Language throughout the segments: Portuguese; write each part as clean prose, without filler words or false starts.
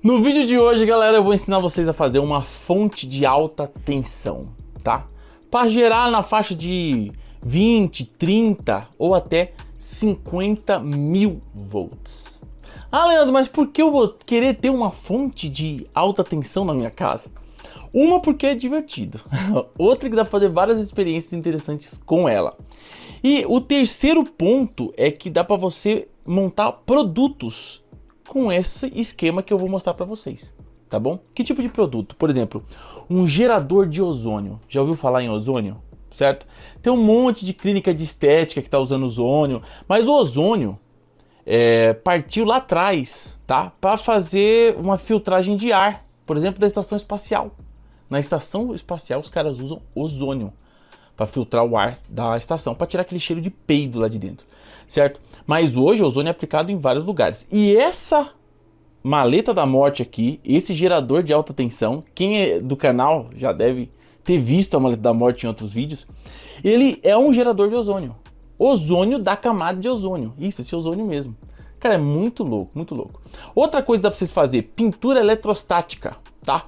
No vídeo de hoje, galera, eu vou ensinar vocês a fazer uma fonte de alta tensão, tá? Para gerar na faixa de 20, 30 ou até 50 mil volts. Ah, Leandro, mas por que eu vou querer ter uma fonte de alta tensão na minha casa? Uma, porque é divertido. Outra, que dá para fazer várias experiências interessantes com ela. E o terceiro ponto é que dá para você montar produtos com esse esquema que eu vou mostrar para vocês, tá bom? Que tipo de produto? Por exemplo, um gerador de ozônio. Já ouviu falar em ozônio? Certo? Tem um monte de clínica de estética que está usando ozônio, mas o ozônio partiu lá atrás, tá? Para fazer uma filtragem de ar, por exemplo, da estação espacial. Na estação espacial os caras usam ozônio para filtrar o ar da estação, para tirar aquele cheiro de peido lá de dentro, certo? Mas hoje o ozônio é aplicado em vários lugares. E essa maleta da morte aqui, esse gerador de alta tensão, quem é do canal já deve ter visto a maleta da morte em outros vídeos, ele é um gerador de ozônio. Ozônio da camada de ozônio. Isso, esse ozônio mesmo. Cara, é muito louco, muito louco. Outra coisa que dá para vocês fazer, pintura eletrostática, tá?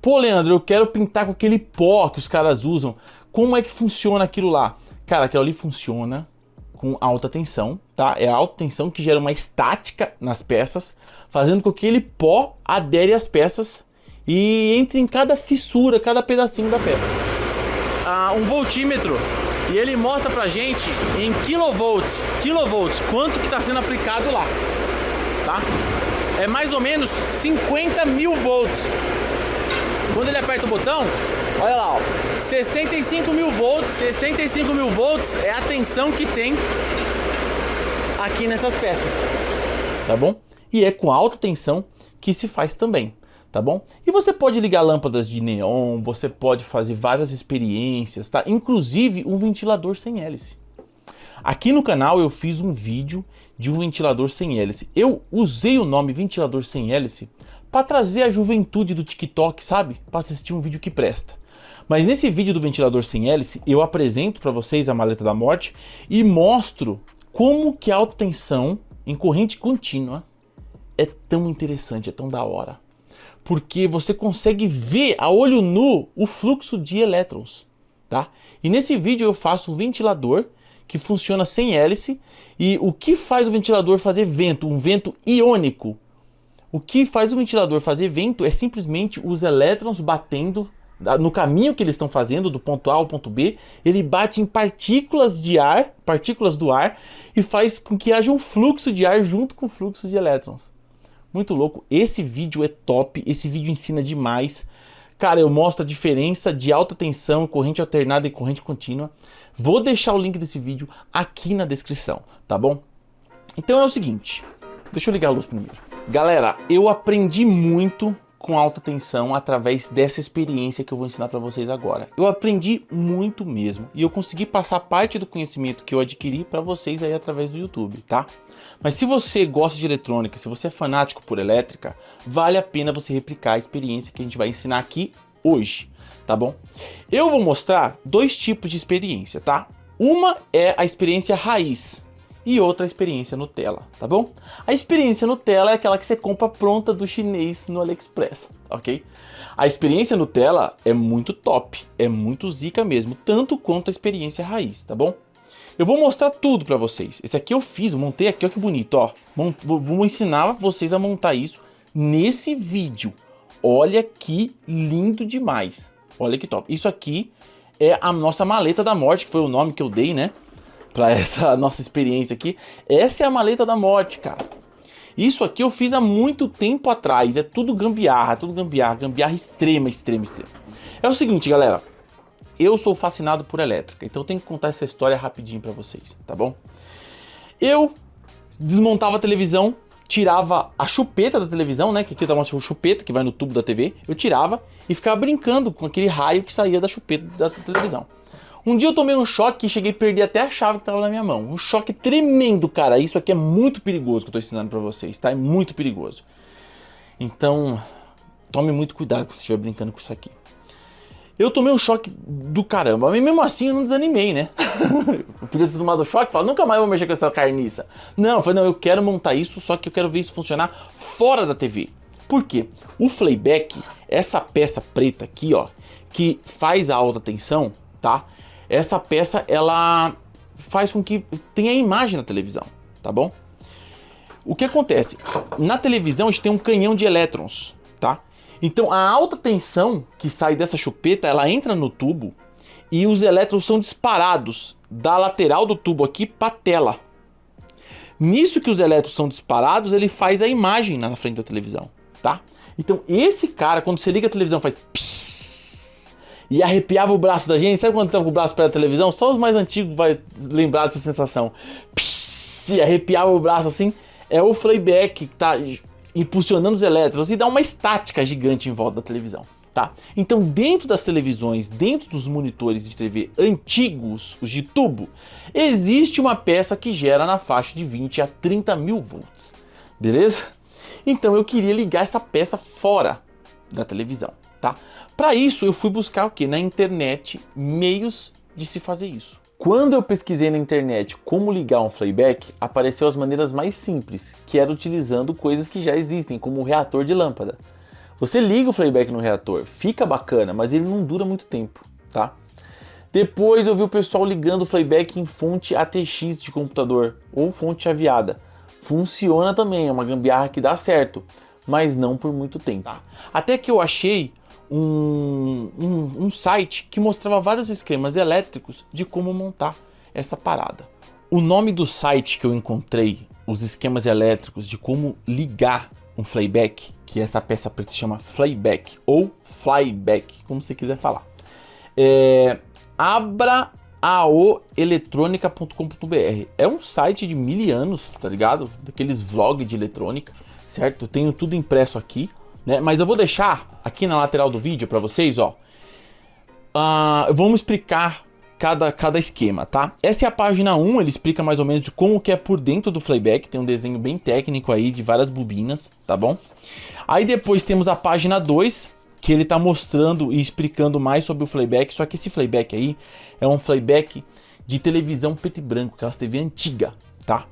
Pô, Leandro, eu quero pintar com aquele pó que os caras usam. Como é que funciona aquilo lá? Cara, aquilo ali funciona com alta tensão, tá? É a alta tensão que gera uma estática nas peças, fazendo com que aquele pó adere às peças e entre em cada fissura, cada pedacinho da peça. Um voltímetro, e ele mostra pra gente em quilovolts, quanto que está sendo aplicado lá, tá? É mais ou menos 50 mil volts. Quando ele aperta o botão, olha lá, ó, 65 mil volts. 65 mil volts é a tensão que tem aqui nessas peças, tá bom? E é com alta tensão que se faz também, tá bom? E você pode ligar lâmpadas de neon, você pode fazer várias experiências, tá? Inclusive um ventilador sem hélice. Aqui no canal eu fiz um vídeo de um ventilador sem hélice. Eu usei o nome ventilador sem hélice para trazer a juventude do TikTok, sabe? Para assistir um vídeo que presta. Mas nesse vídeo do ventilador sem hélice, eu apresento para vocês a maleta da morte e mostro como que a alta tensão em corrente contínua é tão interessante, é tão da hora. Porque você consegue ver a olho nu o fluxo de elétrons, tá? E nesse vídeo eu faço um ventilador que funciona sem hélice. E o que faz o ventilador fazer vento? Um vento iônico. O que faz o ventilador fazer vento é simplesmente os elétrons batendo no caminho que eles estão fazendo, do ponto A ao ponto B, ele bate em partículas de ar, partículas do ar, e faz com que haja um fluxo de ar junto com o fluxo de elétrons. Muito louco. Esse vídeo é top, esse vídeo ensina demais. Cara, eu mostro a diferença de alta tensão, corrente alternada e corrente contínua. Vou deixar o link desse vídeo aqui na descrição, tá bom? Então é o seguinte, deixa eu ligar a luz primeiro. Galera, eu aprendi muito com alta tensão através dessa experiência que eu vou ensinar para vocês agora. Eu aprendi muito mesmo e eu consegui passar parte do conhecimento que eu adquiri para vocês aí através do YouTube, tá? Mas se você gosta de eletrônica, se você é fanático por elétrica, vale a pena você replicar a experiência que a gente vai ensinar aqui hoje, tá bom? Eu vou mostrar dois tipos de experiência, tá? Uma é a experiência raiz e outra a experiência Nutella, tá bom? A experiência Nutella é aquela que você compra pronta do chinês no AliExpress, ok? A experiência Nutella é muito top, é muito zica mesmo, tanto quanto a experiência raiz, tá bom? Eu vou mostrar tudo pra vocês. Esse aqui eu fiz, montei aqui, ó que bonito, ó. Vou ensinar vocês a montar isso nesse vídeo. Olha que lindo demais. Olha que top. Isso aqui é a nossa maleta da morte, que foi o nome que eu dei, né? Pra essa nossa experiência aqui. Essa é a maleta da morte, cara. Isso aqui eu fiz há muito tempo atrás. É tudo gambiarra, gambiarra extrema. É o seguinte, galera. Eu sou fascinado por elétrica, então eu tenho que contar essa história rapidinho pra vocês, tá bom? Eu desmontava a televisão, tirava a chupeta da televisão, né? Que aqui tá uma chupeta que vai no tubo da TV. Eu tirava e ficava brincando com aquele raio que saía da chupeta da televisão. Um dia eu tomei um choque e cheguei a perder até a chave que tava na minha mão. Um choque tremendo, cara. Isso aqui é muito perigoso que eu tô ensinando pra vocês, tá? É muito perigoso. Então, tome muito cuidado quando você estiver brincando com isso aqui. Eu tomei um choque do caramba, mas mesmo assim eu não desanimei, né? Eu podia ter tomado choque e falar, nunca mais vou mexer com essa carniça. Não, eu falei, não, eu quero montar isso, só que eu quero ver isso funcionar fora da TV. Por quê? O playback, essa peça preta aqui, ó, que faz a alta tensão, tá? Essa peça, ela faz com que tenha imagem na televisão, tá bom? O que acontece? Na televisão a gente tem um canhão de elétrons, tá? Então a alta tensão que sai dessa chupeta, ela entra no tubo e os elétrons são disparados da lateral do tubo aqui para a tela. Nisso que os elétrons são disparados, ele faz a imagem na frente da televisão, tá? Então esse cara, quando você liga a televisão, faz psss, e arrepiava o braço da gente. Sabe quando tava com o braço perto da televisão? Só os mais antigos vai lembrar dessa sensação. Psss, e arrepiava o braço assim. É o playback que tá impulsionando os elétrons e dá uma estática gigante em volta da televisão, tá? Então dentro das televisões, dentro dos monitores de TV antigos, os de tubo, existe uma peça que gera na faixa de 20 a 30 mil volts, beleza? Então eu queria ligar essa peça fora da televisão, tá? Para isso eu fui buscar o que? Na internet, meios de se fazer isso. Quando eu pesquisei na internet como ligar um playback, apareceu as maneiras mais simples, que era utilizando coisas que já existem, como o reator de lâmpada. Você liga o playback no reator, fica bacana, mas ele não dura muito tempo, tá? Depois eu vi o pessoal ligando o playback em fonte ATX de computador ou fonte chaveada. Funciona também, é uma gambiarra que dá certo, mas não por muito tempo. Tá? Até que eu achei um site que mostrava vários esquemas elétricos de como montar essa parada. O nome do site que eu encontrei, os esquemas elétricos de como ligar um playback, que essa peça preta se chama playback ou flyback, como você quiser falar, é abraaoeletronica.com.br. É um site de 1000 anos, tá ligado? Daqueles vlogs de eletrônica, certo? Eu tenho tudo impresso aqui, né? Mas eu vou deixar aqui na lateral do vídeo para vocês, ó. Vamos explicar cada esquema, tá? Essa é a página 1, ele explica mais ou menos de como que é por dentro do playback, tem um desenho bem técnico aí de várias bobinas, tá bom? Aí depois temos a página 2, que ele tá mostrando e explicando mais sobre o playback, só que esse playback aí é um playback de televisão preto e branco, aquela TV antiga, tá?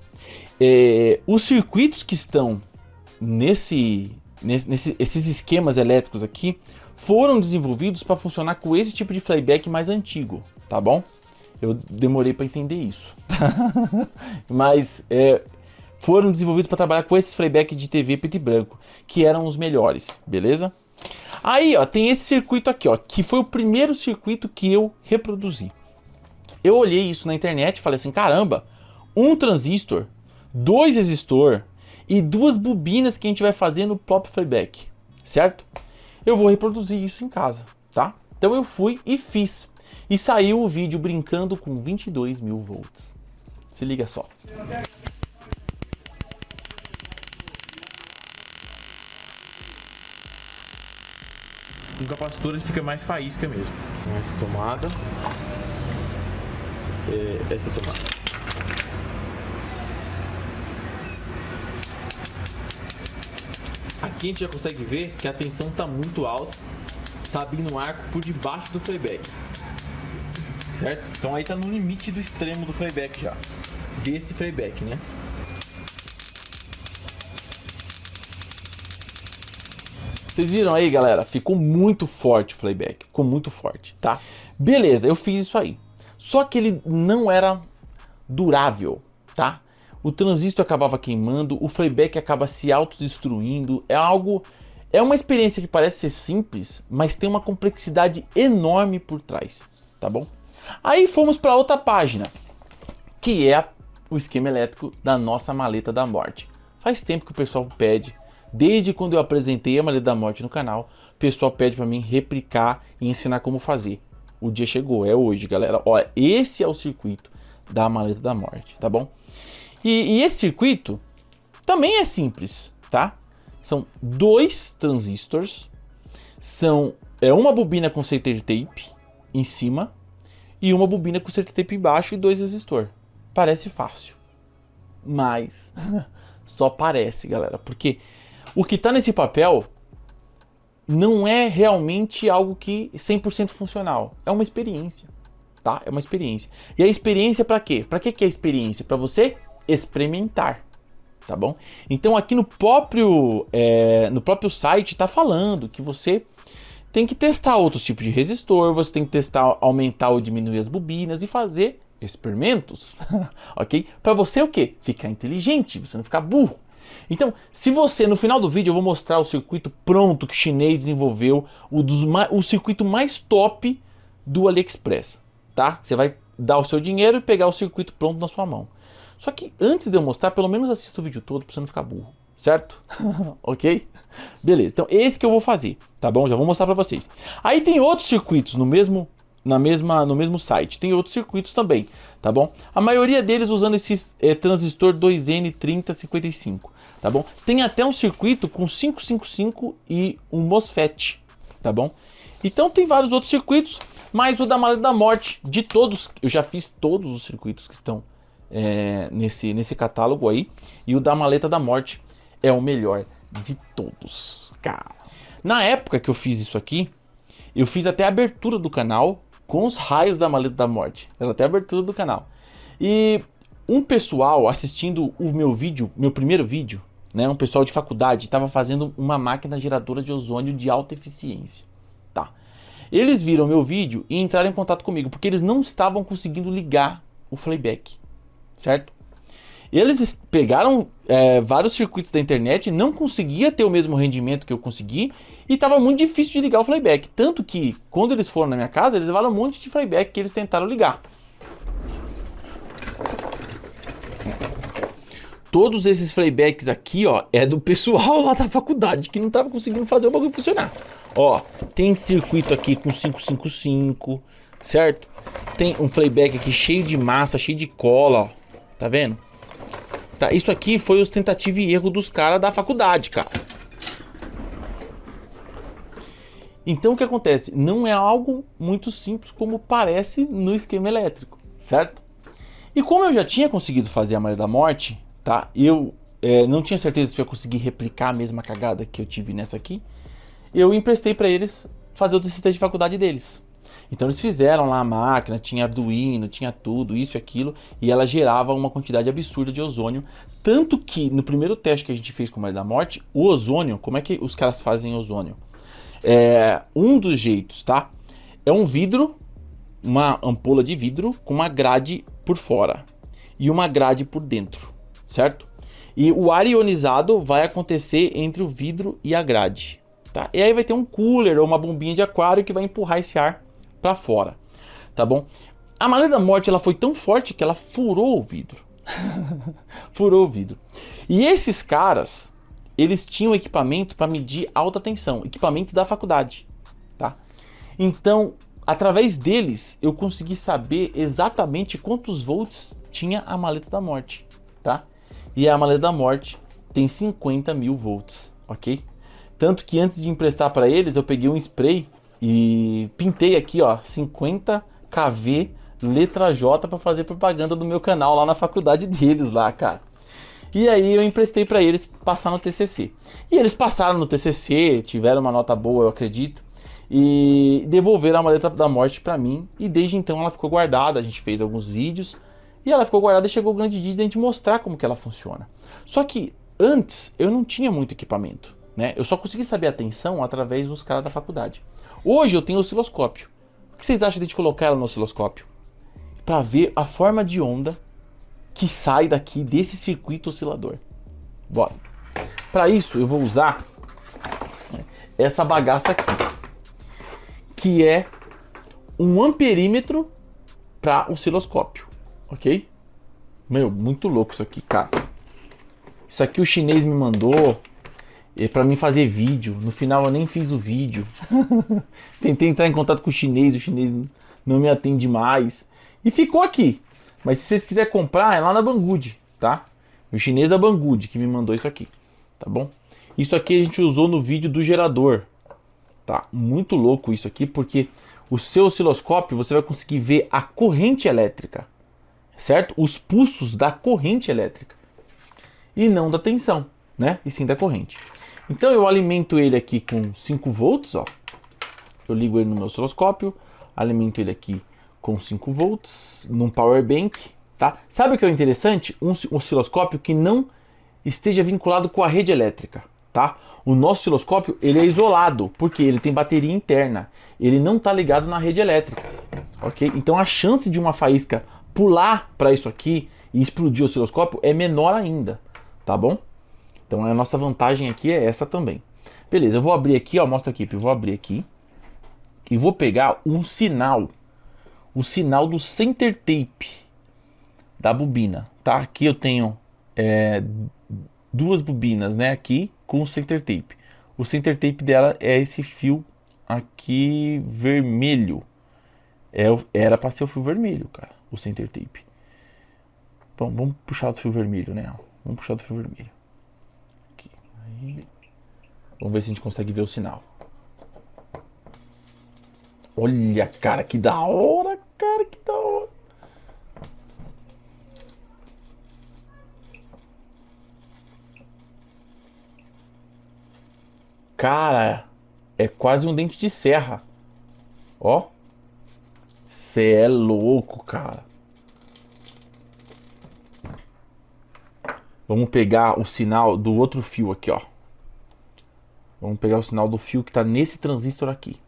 Os circuitos que estão esses esquemas elétricos aqui foram desenvolvidos para funcionar com esse tipo de playback mais antigo, tá bom? Eu demorei para entender isso, mas foram desenvolvidos para trabalhar com esses playback de TV preto e branco, que eram os melhores, beleza? Aí, ó, tem esse circuito aqui, ó, que foi o primeiro circuito que eu reproduzi. Eu olhei isso na internet e falei assim, caramba, um transistor, 2 resistor e 2 bobinas que a gente vai fazer no próprio playback, certo? Eu vou reproduzir isso em casa, tá? Então eu fui e fiz. E saiu o vídeo brincando com 22 mil volts. Se liga só. Com capacitor ele fica mais faísca mesmo. Essa tomada. Essa tomada. Aqui a gente já consegue ver que a tensão está muito alta. Está abrindo um arco por debaixo do playback. Certo? Então aí está no limite do extremo do playback já. Desse playback, né? Vocês viram aí, galera? Ficou muito forte o playback. Ficou muito forte, tá? Beleza, eu fiz isso aí. Só que ele não era durável, tá? O transistor acabava queimando, o playback acaba se autodestruindo. É uma experiência que parece ser simples, mas tem uma complexidade enorme por trás, tá bom? Aí fomos para outra página, que é o esquema elétrico da nossa maleta da morte. Faz tempo que o pessoal pede. Desde quando eu apresentei a maleta da morte no canal, o pessoal pede para mim replicar e ensinar como fazer. O dia chegou, é hoje, galera. Olha, esse é o circuito da maleta da morte, tá bom? E esse circuito também é simples, tá? São 2 transistores, uma bobina com select tape em cima e uma bobina com select tape embaixo e 2 resistores. Parece fácil, mas só parece, galera, porque o que tá nesse papel não é realmente algo que 100% funcional. É uma experiência, tá? É uma experiência. E a experiência para quê? Para que é a experiência? Para você experimentar, tá bom? Então aqui no próprio site está falando que você tem que testar outros tipos de resistor, você tem que testar, aumentar ou diminuir as bobinas e fazer experimentos, ok? Para você o quê? Ficar inteligente, você não ficar burro. Então, se você, no final do vídeo eu vou mostrar o circuito pronto que o chinês desenvolveu, o circuito mais top do AliExpress, tá? Você vai dar o seu dinheiro e pegar o circuito pronto na sua mão. Só que antes de eu mostrar, pelo menos assista o vídeo todo para você não ficar burro, certo? Ok? Beleza, então esse que eu vou fazer, tá bom? Já vou mostrar para vocês. Aí tem outros circuitos no mesmo site, tem outros circuitos também, tá bom? A maioria deles usando esse transistor 2N3055, tá bom? Tem até um circuito com 555 e um MOSFET, tá bom? Então tem vários outros circuitos, mas o da maleta da morte, de todos, eu já fiz todos os circuitos que estão nesse catálogo aí, e o da maleta da morte é o melhor de todos, cara. Na época que eu fiz isso aqui, eu fiz até a abertura do canal com os raios da maleta da morte. Era até a abertura do canal. E um pessoal assistindo o meu vídeo, meu primeiro vídeo, né, um pessoal de faculdade, estava fazendo uma máquina geradora de ozônio de alta eficiência. Tá. Eles viram meu vídeo e entraram em contato comigo, porque eles não estavam conseguindo ligar o playback, certo? Eles pegaram vários circuitos da internet, não conseguia ter o mesmo rendimento que eu consegui e estava muito difícil de ligar o playback. Tanto que, quando eles foram na minha casa, eles levaram um monte de playback que eles tentaram ligar. Todos esses playbacks aqui, ó, é do pessoal lá da faculdade que não estava conseguindo fazer o bagulho funcionar. Ó, tem circuito aqui com 555, certo? Tem um playback aqui cheio de massa, cheio de cola, ó. Tá vendo? Tá, isso aqui foi os tentativa e erro dos caras da faculdade, cara. Então o que acontece? Não é algo muito simples como parece no esquema elétrico, certo? E como eu já tinha conseguido fazer a malha da morte, tá? Eu não tinha certeza se eu ia conseguir replicar a mesma cagada que eu tive nessa aqui. Eu emprestei para eles fazer o TCC de faculdade deles. Então eles fizeram lá a máquina, tinha Arduino, tinha tudo, isso e aquilo, e ela gerava uma quantidade absurda de ozônio. Tanto que no primeiro teste que a gente fez com a malha da morte, o ozônio, como é que os caras fazem ozônio? Um dos jeitos, tá? É um vidro, uma ampola de vidro com uma grade por fora e uma grade por dentro, certo? E o ar ionizado vai acontecer entre o vidro e a grade, tá? E aí vai ter um cooler ou uma bombinha de aquário que vai empurrar esse ar para fora, tá bom? A malha da morte ela foi tão forte que ela furou o vidro. Furou o vidro. E esses caras, eles tinham equipamento para medir alta tensão, equipamento da faculdade, tá? Então, através deles, eu consegui saber exatamente quantos volts tinha a maleta da morte, tá? E a maleta da morte tem 50.000 volts, ok? Tanto que antes de emprestar para eles, eu peguei um spray e pintei aqui, ó, 50 kV letra J para fazer propaganda do meu canal lá na faculdade deles lá, cara. E aí eu emprestei para eles passar no TCC. E eles passaram no TCC, tiveram uma nota boa, eu acredito, e devolveram a maleta da morte para mim. E desde então ela ficou guardada, a gente fez alguns vídeos e ela ficou guardada e chegou o grande dia de a gente mostrar como que ela funciona. Só que antes eu não tinha muito equipamento, né? Eu só consegui saber a tensão através dos caras da faculdade. Hoje eu tenho osciloscópio. O que vocês acham de a gente colocar ela no osciloscópio? Para ver a forma de onda que sai daqui desse circuito oscilador. Bora. Para isso eu vou usar essa bagaça aqui, que é um amperímetro para osciloscópio, ok? Meu, muito louco isso aqui, cara. Isso aqui o chinês me mandou para mim fazer vídeo. No final eu nem fiz o vídeo. Tentei entrar em contato com o chinês não me atende mais. E ficou aqui. Mas se vocês quiserem comprar, é lá na Banggood, tá? O chinês da Banggood que me mandou isso aqui, tá bom? Isso aqui a gente usou no vídeo do gerador, tá? Muito louco isso aqui, porque o seu osciloscópio você vai conseguir ver a corrente elétrica, certo? Os pulsos da corrente elétrica. E não da tensão, né? E sim da corrente. Então eu alimento ele aqui com 5 volts, ó. Eu ligo ele no meu osciloscópio, alimento ele aqui com 5 volts, num power bank, tá? Sabe o que é interessante? Um osciloscópio que não esteja vinculado com a rede elétrica, tá? O nosso osciloscópio, ele é isolado, porque ele tem bateria interna. Ele não está ligado na rede elétrica, ok? Então a chance de uma faísca pular para isso aqui e explodir o osciloscópio é menor ainda, tá bom? Então a nossa vantagem aqui é essa também. Beleza, eu vou abrir aqui, ó, mostra aqui, eu vou abrir aqui e vou pegar um sinal, o sinal do center tape da bobina, tá? Aqui eu tenho duas bobinas, né, aqui com o center tape. O center tape dela é esse fio aqui vermelho. Era para ser o fio vermelho, cara, o center tape. Bom, vamos puxar do fio vermelho, né? Vamos puxar do fio vermelho. Aqui. Aí. Vamos ver se a gente consegue ver o sinal. Olha, cara, que da hora, cara, que da hora. Cara, é quase um dente de serra. Ó. Cê é louco, cara. Vamos pegar o sinal do outro fio aqui, ó. Vamos pegar o sinal do fio que tá nesse transistor aqui.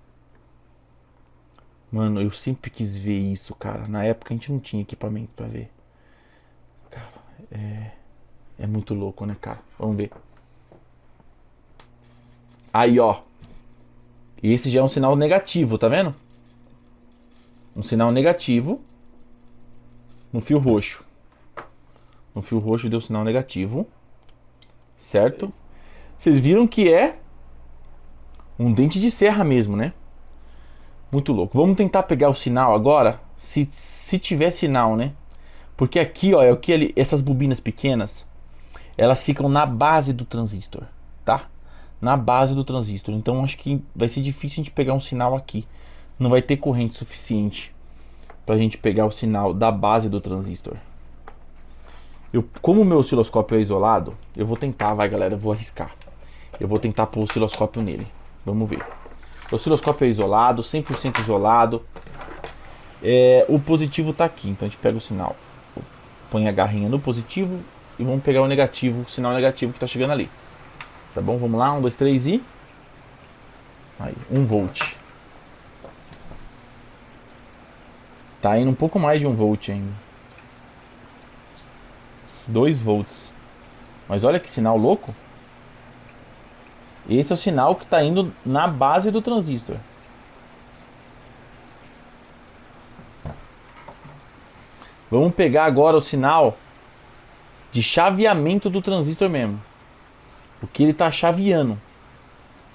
Mano, eu sempre quis ver isso, cara. Na época a gente não tinha equipamento pra ver. Cara, é muito louco, né, cara? Vamos ver. Aí, ó. Esse já é um sinal negativo, tá vendo? Um sinal negativo no fio roxo. No fio roxo deu sinal negativo. Certo? Vocês viram que é um dente de serra mesmo, né? Muito louco. Vamos tentar pegar o sinal agora. Se tiver sinal, né? Porque aqui, ó, é o que essas bobinas pequenas, elas ficam na base do transistor, tá? Na base do transistor. Então acho que vai ser difícil a gente pegar um sinal aqui. Não vai ter corrente suficiente pra gente pegar o sinal da base do transistor. Como o meu osciloscópio é isolado, eu vou tentar, vai galera, eu vou arriscar. Eu vou tentar pôr o osciloscópio nele. Vamos ver. O osciloscópio é isolado, 100% isolado. O positivo tá aqui, então a gente pega o sinal. Põe a garrinha no positivo e vamos pegar o negativo, o sinal negativo que tá chegando ali. Tá bom? Vamos lá, 1, 2, 3 e... Aí, 1 volt. Tá indo um pouco mais de 1 volt ainda. 2 volts. Mas olha que sinal louco. Esse é o sinal que está indo na base do transistor. Vamos pegar agora o sinal de chaveamento do transistor mesmo. O que ele está chaveando.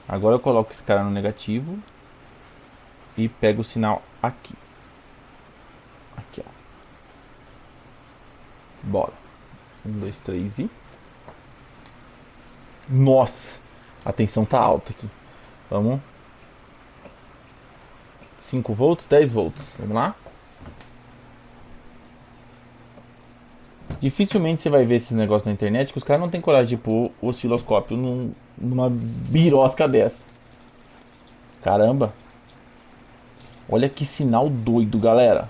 Agora eu coloco esse cara no negativo e pego o sinal aqui. Aqui, ó. Bora. 1, 2, 3 e... Nossa! A tensão tá alta aqui. Vamos. 5 volts, 10 volts. Vamos lá. Dificilmente você vai ver esses negócios na internet que os caras não tem coragem de pôr o osciloscópio numa birosca dessa. Caramba. Olha que sinal doido, galera.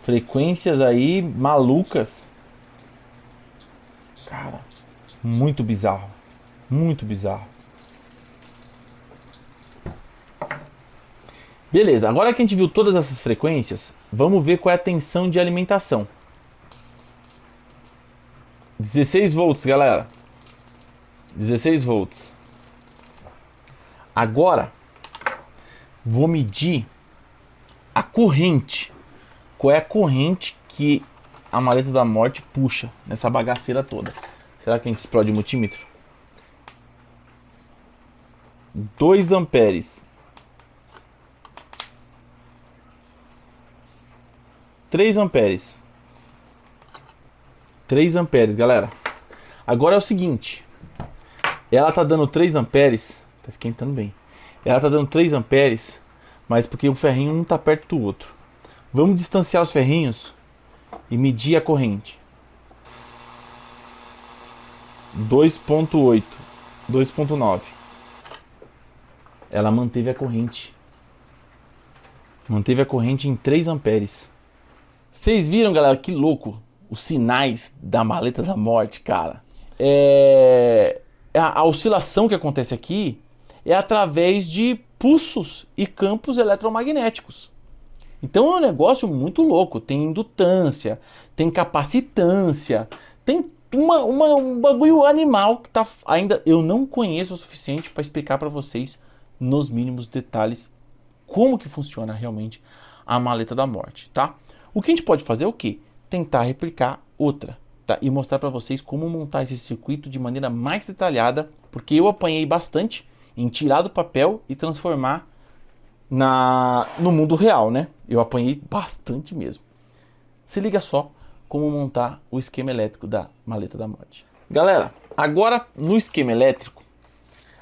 Frequências aí malucas. Cara, muito bizarro. Muito bizarro. Beleza, agora que a gente viu todas essas frequências, vamos ver qual é a tensão de alimentação. 16 volts, galera. 16 volts. Agora, vou medir a corrente. Qual é a corrente que a maleta da morte puxa nessa bagaceira toda? Será que a gente explode o multímetro? 2 amperes. 3 amperes. 3 amperes, galera. Agora é o seguinte. Ela tá dando 3 amperes. Tá esquentando bem. Ela tá dando 3 amperes, mas porque o ferrinho não tá perto do outro. Vamos distanciar os ferrinhos e medir a corrente. 2.8. 2.9. Ela manteve a corrente. Manteve a corrente em 3 amperes. Vocês viram, galera, que louco? os sinais da maleta da morte, cara, a oscilação que acontece aqui é através de pulsos e campos eletromagnéticos. Então é um negócio muito louco. Tem indutância, tem capacitância, tem um bagulho animal que tá ainda eu não conheço o suficiente para explicar para vocês nos mínimos detalhes como que funciona realmente a maleta da morte, tá? O que a gente pode fazer é o quê? Tentar replicar outra, tá? E mostrar para vocês como montar esse circuito de maneira mais detalhada, porque eu apanhei bastante em tirar do papel e transformar no mundo real, né? Eu apanhei bastante mesmo. Se liga só como montar o esquema elétrico da maleta da morte. Galera, agora no esquema elétrico,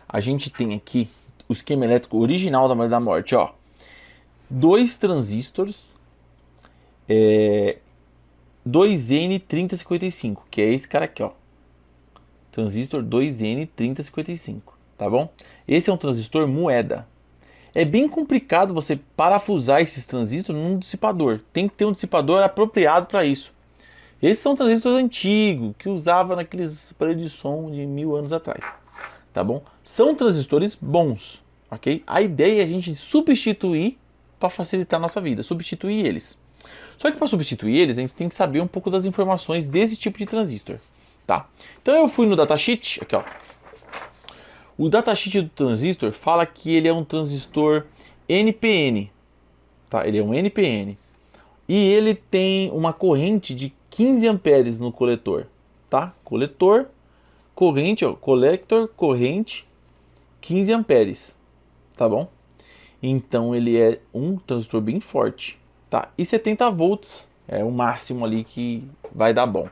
a gente tem aqui o esquema elétrico original da maleta da morte, ó. 2 transistores 2N3055, que é esse cara aqui, ó. Transistor 2N3055, tá bom? Esse é um transistor moeda. É bem complicado você parafusar esses transistores num dissipador. Tem que ter um dissipador apropriado para isso. Esses são transistores antigos, que usava naqueles aparelhos de som de 1000 anos atrás, tá bom? São transistores bons, ok? A ideia é a gente substituir para facilitar a nossa vida, substituir eles. Só que para substituir eles, a gente tem que saber um pouco das informações desse tipo de transistor, tá? Então eu fui no datasheet, aqui ó. O datasheet do transistor fala que ele é um transistor NPN, tá? Ele é um NPN. E ele tem uma corrente de 15 amperes no coletor, tá? Coletor, corrente, ó, colector, corrente, 15 amperes, tá bom? Então ele é um transistor bem forte, tá? E 70 volts é o máximo ali que vai dar bom.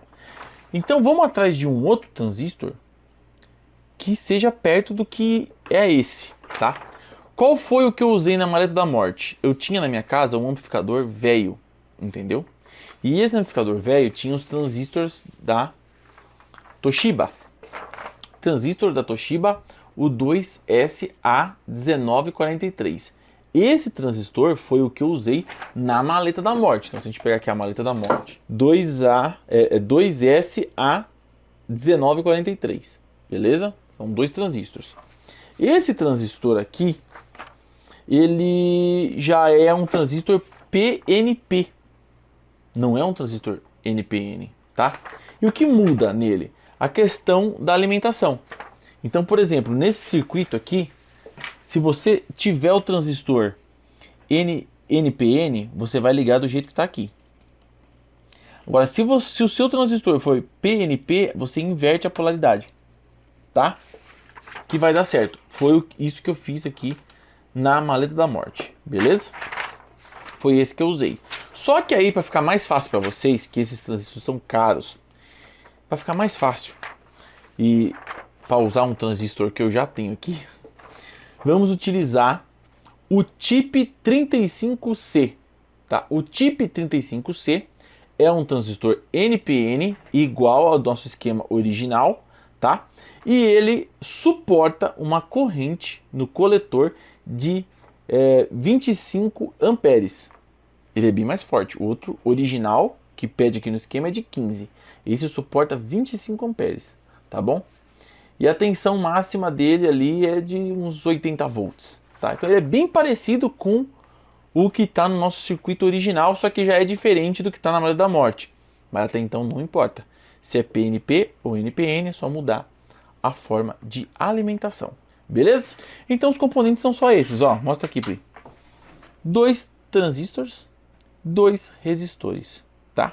Então vamos atrás de um outro transistor que seja perto do que é esse, tá? Qual foi o que eu usei na maleta da morte? Eu tinha na minha casa um amplificador velho, entendeu? E esse amplificador velho tinha os transistores da Toshiba. Transistor da Toshiba, o 2SA1943. Esse transistor foi o que eu usei na maleta da morte. Então se a gente pegar aqui a maleta da morte, 2SA1943, beleza? São 2 transistores. Esse transistor aqui, ele já é um transistor PNP. Não é um transistor NPN, tá? E o que muda nele? A questão da alimentação. Então, por exemplo, nesse circuito aqui, se você tiver o transistor NPN, você vai ligar do jeito que está aqui. Agora, se o seu transistor for PNP, você inverte a polaridade, tá? Que vai dar certo. Foi isso que eu fiz aqui na maleta da morte, beleza? Foi esse que eu usei. Só que aí, para ficar mais fácil para vocês, que esses transistores são caros, para ficar mais fácil e para usar um transistor que eu já tenho aqui, vamos utilizar o TIP 35C, tá? O TIP 35C é um transistor NPN igual ao nosso esquema original, tá? E ele suporta uma corrente no coletor de 25 amperes. Ele é bem mais forte. O outro original que pede aqui no esquema é de 15. Esse suporta 25 amperes, tá bom? E a tensão máxima dele ali é de uns 80 volts, tá? Então ele é bem parecido com o que está no nosso circuito original, só que já é diferente do que está na maleta da morte. Mas até então não importa. Se é PNP ou NPN, é só mudar a forma de alimentação. Beleza? Então os componentes são só esses, ó. Mostra aqui, Pri. 2 transistores, 2 resistores, tá?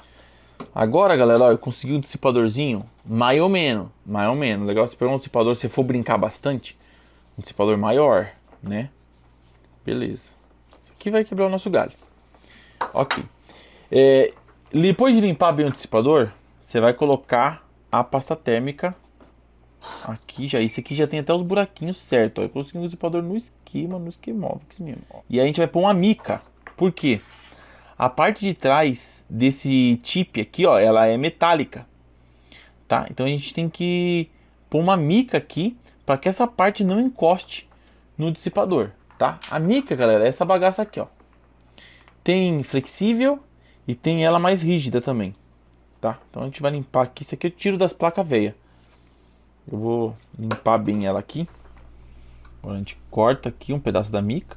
Agora, galera, ó, eu consegui um dissipadorzinho mais ou menos. Legal, se pegar um dissipador, se for brincar bastante, um dissipador maior, né? Beleza. Isso aqui vai quebrar o nosso galho. Ok. Depois de limpar bem o dissipador, você vai colocar a pasta térmica aqui já. Esse aqui já tem até os buraquinhos certos. Eu consegui um dissipador no Esquemóveis mesmo. Ó. E aí a gente vai pôr uma mica. Por quê? A parte de trás desse chip aqui, ó, ela é metálica, tá? Então a gente tem que pôr uma mica aqui para que essa parte não encoste no dissipador, tá? A mica, galera, é essa bagaça aqui, ó. Tem flexível e tem ela mais rígida também, tá? Então a gente vai limpar aqui. Isso aqui eu tiro das placas velhas. Eu vou limpar bem ela aqui. Agora a gente corta aqui um pedaço da mica.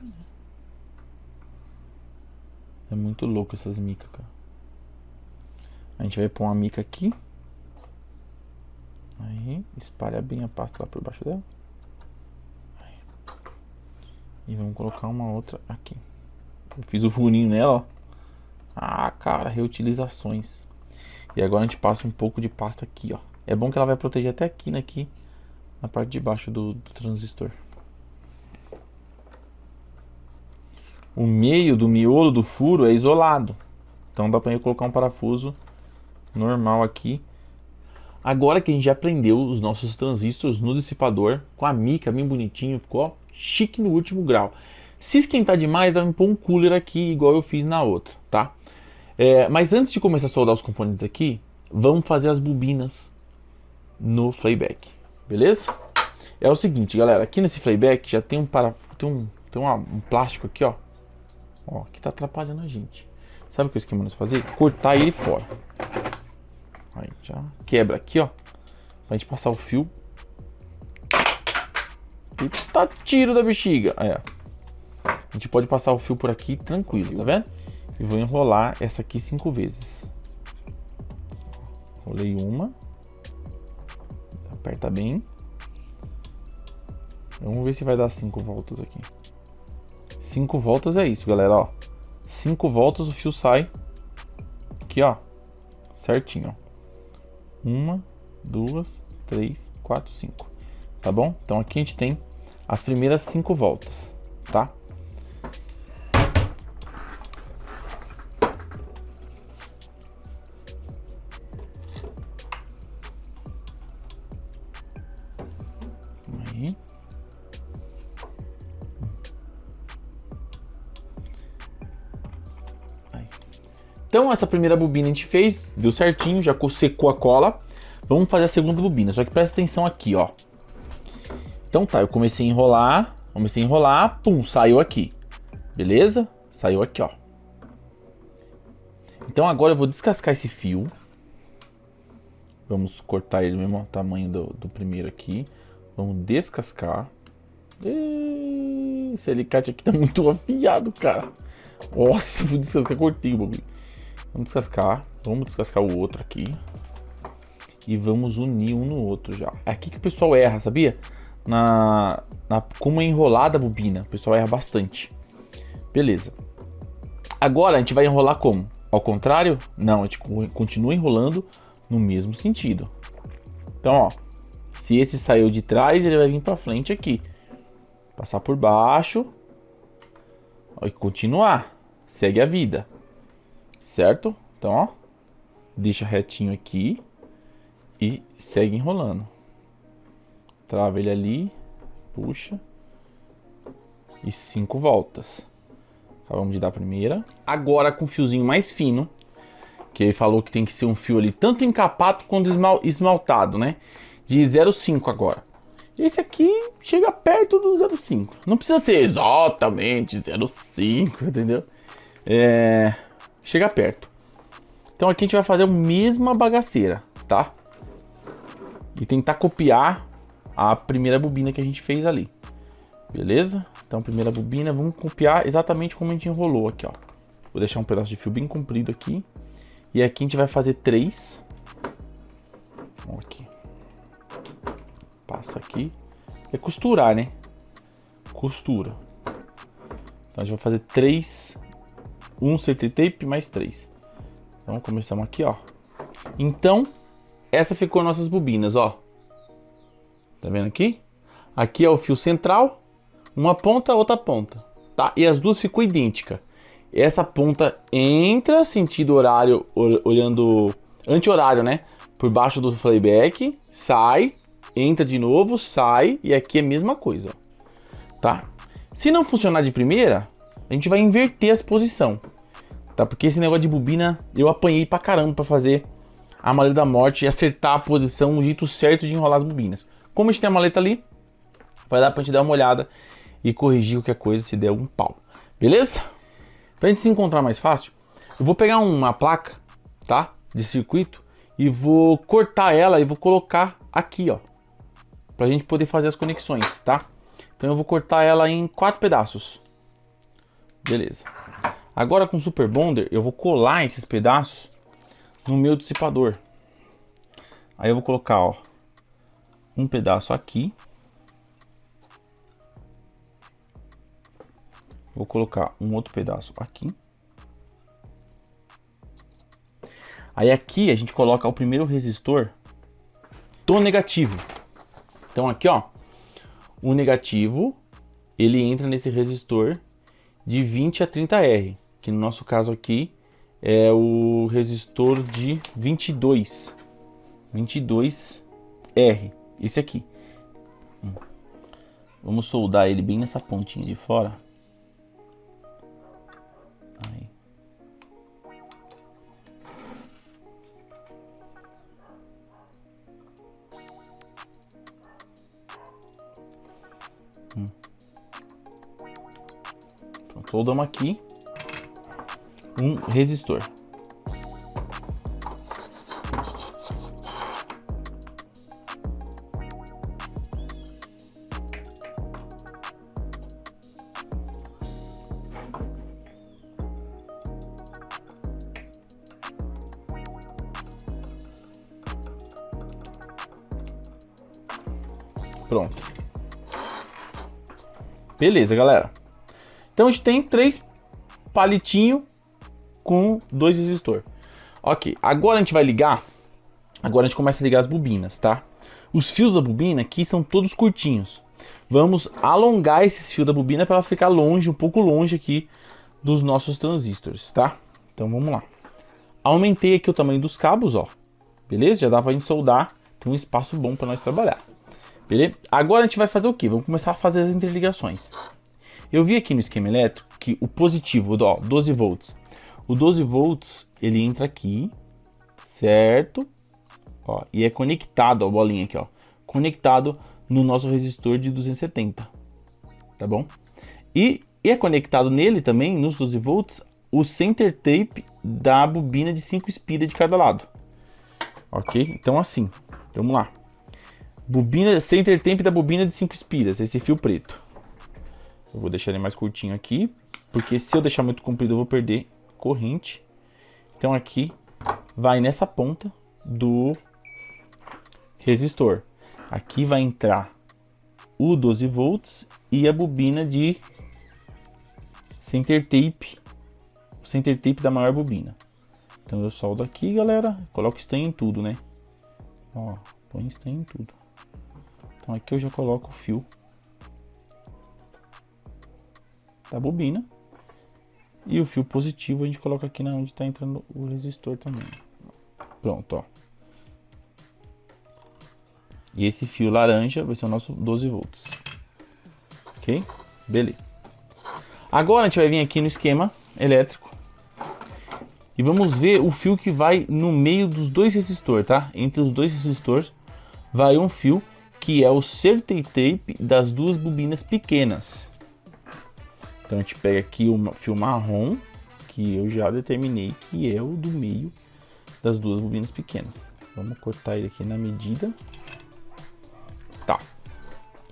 É muito louco essas micas, cara. A gente vai pôr uma mica aqui. Aí, espalha bem a pasta lá por baixo dela. Aí. E vamos colocar uma outra aqui. Eu fiz o furinho nela, ó. Ah, cara, reutilizações. E agora a gente passa um pouco de pasta aqui, ó. É bom que ela vai proteger até aqui, né, aqui na parte de baixo do transistor. O meio do miolo do furo é isolado. Então dá pra eu colocar um parafuso normal aqui. Agora que a gente já prendeu os nossos transistores no dissipador, com a mica bem bonitinho, ficou chique no último grau. Se esquentar demais, dá pra pôr um cooler aqui, igual eu fiz na outra, tá? Mas antes de começar a soldar os componentes aqui, vamos fazer as bobinas no playback, beleza? É o seguinte, galera, aqui nesse playback já tem um plástico aqui, ó. Ó, que tá atrapalhando a gente. Sabe o que eu esqueci de fazer? Cortar ele fora. Aí já quebra aqui, ó. Pra gente passar o fio. Eita, tiro da bexiga. A gente pode passar o fio por aqui tranquilo, tá vendo? E vou enrolar essa aqui 5 vezes. Rolei uma. Aperta bem. Vamos ver se vai dar 5 voltas aqui. 5 voltas é isso, galera, ó. 5 voltas o fio sai. Aqui, ó. Certinho, ó. 1, 2, 3, 4, 5. Tá bom? Então aqui a gente tem as primeiras 5 voltas, tá? Aí. Então essa primeira bobina a gente fez, deu certinho, já secou a cola. Vamos fazer a segunda bobina, só que presta atenção aqui, ó. Então tá, eu comecei a enrolar, pum, saiu aqui. Beleza? Saiu aqui, ó. Então agora eu vou descascar esse fio. Vamos cortar ele do mesmo tamanho do primeiro aqui. Vamos descascar. Esse alicate aqui tá muito afiado, cara. Nossa, vou descascar, cortei o bagulho. Vamos descascar o outro aqui. E vamos unir um no outro já. É aqui que o pessoal erra, sabia? Como é enrolada a bobina, o pessoal erra bastante. Beleza. Agora a gente vai enrolar como? Ao contrário? Não, a gente continua enrolando no mesmo sentido. Então, ó. Se esse saiu de trás, ele vai vir pra frente aqui. Passar por baixo. Ó, e continuar. Segue a vida. Certo? Então, ó. Deixa retinho aqui. E segue enrolando. Trava ele ali. Puxa. E 5 voltas. Acabamos de dar a primeira. Agora com um fiozinho mais fino. Que ele falou que tem que ser um fio ali tanto encapado quanto esmaltado, né? De 0,5 agora. Esse aqui chega perto do 0,5. Não precisa ser exatamente 0,5, entendeu? Chega perto. Então aqui a gente vai fazer a mesma bagaceira, tá? E tentar copiar a primeira bobina que a gente fez ali. Beleza? Então primeira bobina, vamos copiar exatamente como a gente enrolou aqui, ó. Vou deixar um pedaço de fio bem comprido aqui. E aqui a gente vai fazer 3. Vamos aqui. Passa aqui. É costurar, né? Costura. Então a gente vai fazer 3. 1 CT tape mais 3. Então começamos aqui, ó. Então, essa ficou nossas bobinas, ó. Tá vendo aqui? Aqui é o fio central. Uma ponta, outra ponta. Tá? E as duas ficou idêntica. Essa ponta entra, sentido horário, olhando anti-horário, né? Por baixo do playback, sai, entra de novo, sai, e aqui é a mesma coisa, ó. Tá? Se não funcionar de primeira, a gente vai inverter as posições, tá? Porque esse negócio de bobina, eu apanhei pra caramba pra fazer a maleta da morte e acertar a posição, o jeito certo de enrolar as bobinas. Como a gente tem a maleta ali, vai dar pra gente dar uma olhada e corrigir qualquer coisa se der algum pau. Beleza? Pra gente se encontrar mais fácil, eu vou pegar uma placa, tá? De circuito e vou cortar ela e vou colocar aqui, ó, pra gente poder fazer as conexões, tá? Então eu vou cortar ela em 4 pedaços. Beleza. Agora com o Super Bonder eu vou colar esses pedaços no meu dissipador. Aí eu vou colocar, ó, um pedaço aqui. Vou colocar um outro pedaço aqui. Aí aqui a gente coloca o primeiro resistor do negativo. Então aqui, ó, o negativo, ele entra nesse resistor de 20 a 30R, que no nosso caso aqui é o resistor de 22R, esse aqui. Vamos soldar ele bem nessa pontinha de fora. Aí. Pronto, soldamos aqui um resistor. Pronto. Beleza, galera. Então a gente tem 3 palitinhos com 2 resistor. Ok, agora a gente vai ligar. Agora a gente começa a ligar as bobinas, tá? Os fios da bobina aqui são todos curtinhos. Vamos alongar esses fios da bobina para ela ficar longe, um pouco longe aqui dos nossos transistores, tá? Então vamos lá. Aumentei aqui o tamanho dos cabos, ó. Beleza? Já dá pra gente soldar. Tem um espaço bom para nós trabalhar. Beleza? Agora a gente vai fazer o quê? Vamos começar a fazer as interligações. Eu vi aqui no esquema elétrico que o positivo, ó, 12 volts. O 12 volts, ele entra aqui, certo? Ó, e é conectado, ó, a bolinha aqui, ó. Conectado no nosso resistor de 270, tá bom? E é conectado nele também, nos 12 volts, o center tape da bobina de 5 espiras de cada lado. Ok? Então assim, vamos lá. Bobina, center tape da bobina de 5 espiras, esse fio preto. Eu vou deixar ele mais curtinho aqui, porque se eu deixar muito comprido eu vou perder corrente. Então aqui vai nessa ponta do resistor. Aqui vai entrar o 12 volts e a bobina de center tape, o center tape da maior bobina. Então eu soldo aqui, galera, coloco estanho em tudo, né? Ó, põe estanho em tudo. Então aqui eu já coloco o fio da bobina. E o fio positivo a gente coloca aqui na onde está entrando o resistor também. Pronto, ó. E esse fio laranja vai ser o nosso 12 volts. Ok? Beleza. Agora a gente vai vir aqui no esquema elétrico. E vamos ver o fio que vai no meio dos 2 resistores, tá? Entre os 2 resistores vai um fio que é o center tape das 2 bobinas pequenas. Então a gente pega aqui o fio marrom, que eu já determinei que é o do meio das 2 bobinas pequenas. Vamos cortar ele aqui na medida. Tá.